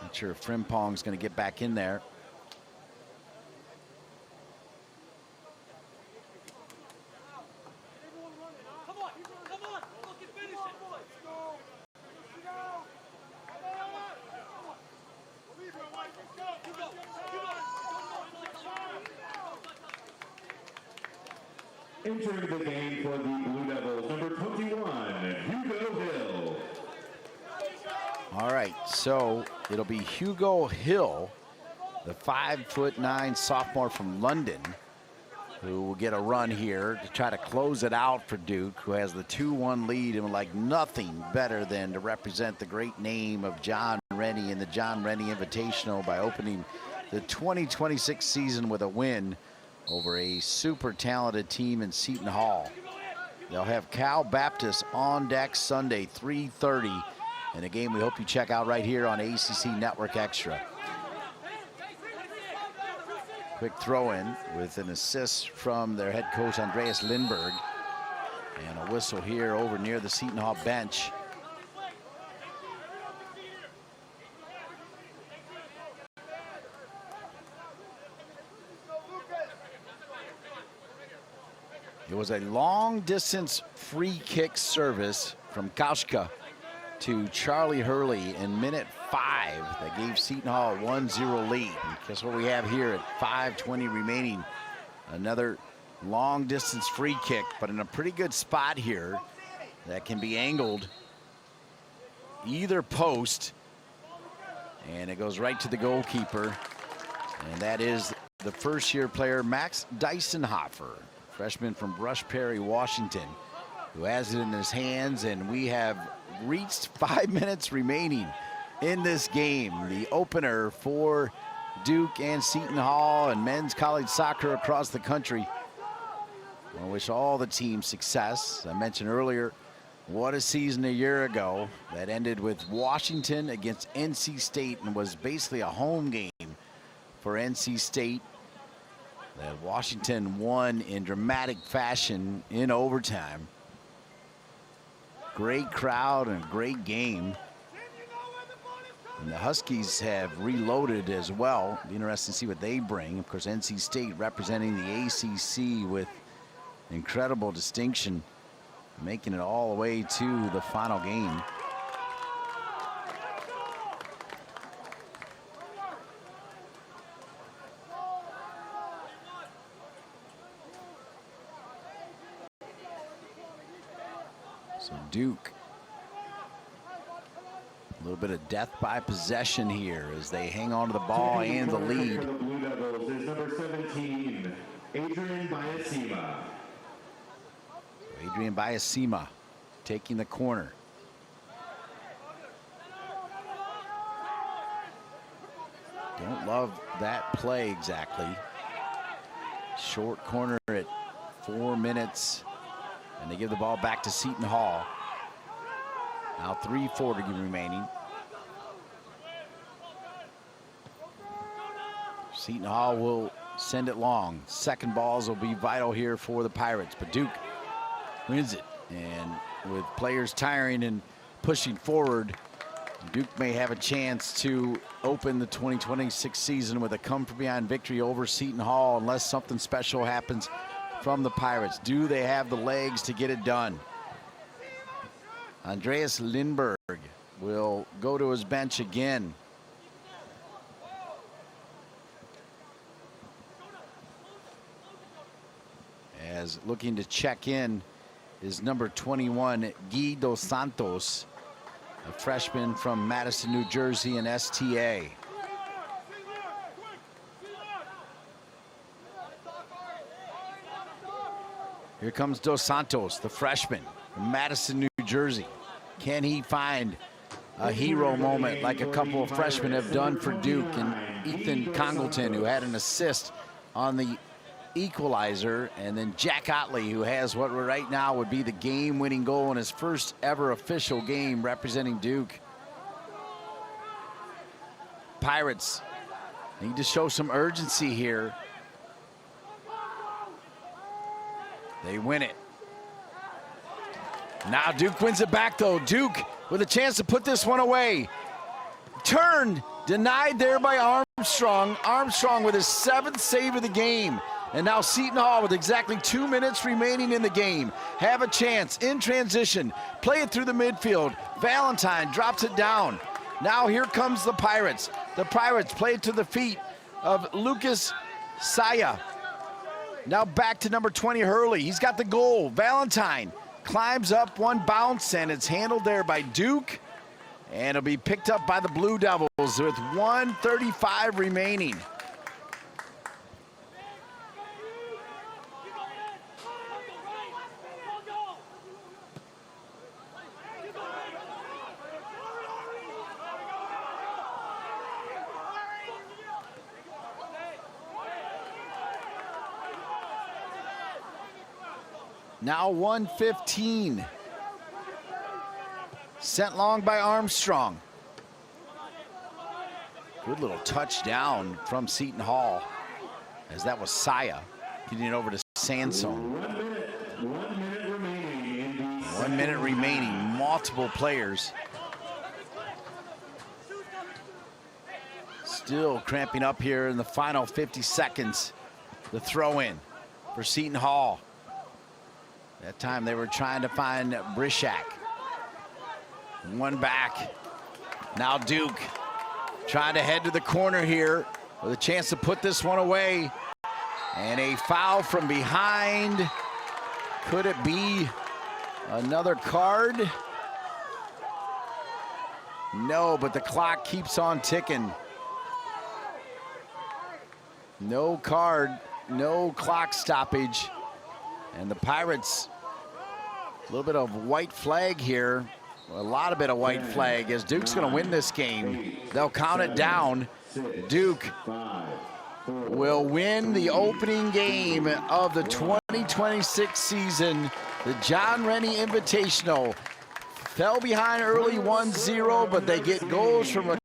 Not sure if Frimpong's going to get back in there. Entering the game for the Blue Devils, number 21, Hugo Hill. All right, so it'll be Hugo Hill, the 5'9" sophomore from London, who will get a run here to try to close it out for Duke, who has the 2-1 lead and would like nothing better than to represent the great name of John Rennie in the John Rennie Invitational by opening the 2026 season with a win over a super talented team in Seton Hall. They'll have Cal Baptist on deck Sunday, 3:30, in a game we hope you check out right here on ACC Network Extra. Quick throw in with an assist from their head coach, Andreas Lindberg. And a whistle here over near the Seton Hall bench. It was a long distance free kick service from Kauschka to Charlie Hurley in minute 5 that gave Seton Hall a 1-0 lead. And guess what we have here at 5:20 remaining? Another long distance free kick, but in a pretty good spot here that can be angled either post, and it goes right to the goalkeeper, and that is the first-year player Max Deisenhofer, freshman from Brush Perry, Washington, who has it in his hands. And we have reached 5 minutes remaining in this game, the opener for Duke and Seton Hall and men's college soccer across the country. I wish all the teams success. I mentioned earlier, what a season a year ago that ended with Washington against NC State and was basically a home game for NC State. That Washington won in dramatic fashion in overtime. Great crowd and great game. And the Huskies have reloaded as well. Be interesting to see what they bring. Of course, NC State representing the ACC with incredible distinction, making it all the way to the final game. So Duke, a little bit of death by possession here as they hang on to the ball and the lead. For the Blue Devils is number 17, Adrian Biasima. Adrian Biasima taking the corner. Don't love that play exactly. Short corner at 4 minutes, and they give the ball back to Seton Hall. Now 3:40 remaining. Seton Hall will send it long. Second balls will be vital here for the Pirates, but Duke wins it. And with players tiring and pushing forward, Duke may have a chance to open the 2026 season with a come-from-behind victory over Seton Hall unless something special happens from the Pirates. Do they have the legs to get it done? Andreas Lindberg will go to his bench again. As looking to check in is number 21, Guy Dos Santos, a freshman from Madison, New Jersey, and STA. Here comes Dos Santos, the freshman from Madison, New Jersey. Can he find a hero moment like a couple of freshmen have done for Duke, and Ethan Congleton, who had an assist on the equalizer, and then Jack Ottley, who has what right now would be the game-winning goal in his first ever official game representing Duke. Pirates need to show some urgency here. They win it. Now Duke wins it back though. Duke with a chance to put this one away. Turned, denied there by Armstrong. Armstrong with his 7th save of the game. And now Seton Hall with exactly 2 minutes remaining in the game have a chance in transition. Play it through the midfield. Valentine drops it down. Now here comes the Pirates. The Pirates play it to the feet of Lucas Saya. Now back to number 20, Hurley. He's got the goal. Valentine climbs up one bounce, and it's handled there by Duke. And it'll be picked up by the Blue Devils with 1:35 remaining. Now 1:15. Sent long by Armstrong. Good little touchdown from Seton Hall, as that was Saya getting it over to Sansone. 1 minute remaining. 1 minute remaining. Multiple players. Still cramping up here in the final 50 seconds. The throw in for Seton Hall. That time they were trying to find Brishak. One back. Now Duke trying to head to the corner here with a chance to put this one away. And a foul from behind. Could it be another card? No, but the clock keeps on ticking. No card, no clock stoppage. And the Pirates, a little bit of white flag here. A lot of bit of white flag, as Duke's going to win this game. They'll count it down. Duke will win the opening game of the 2026 season. The John Rennie Invitational fell behind early 1-0, but they get goals from a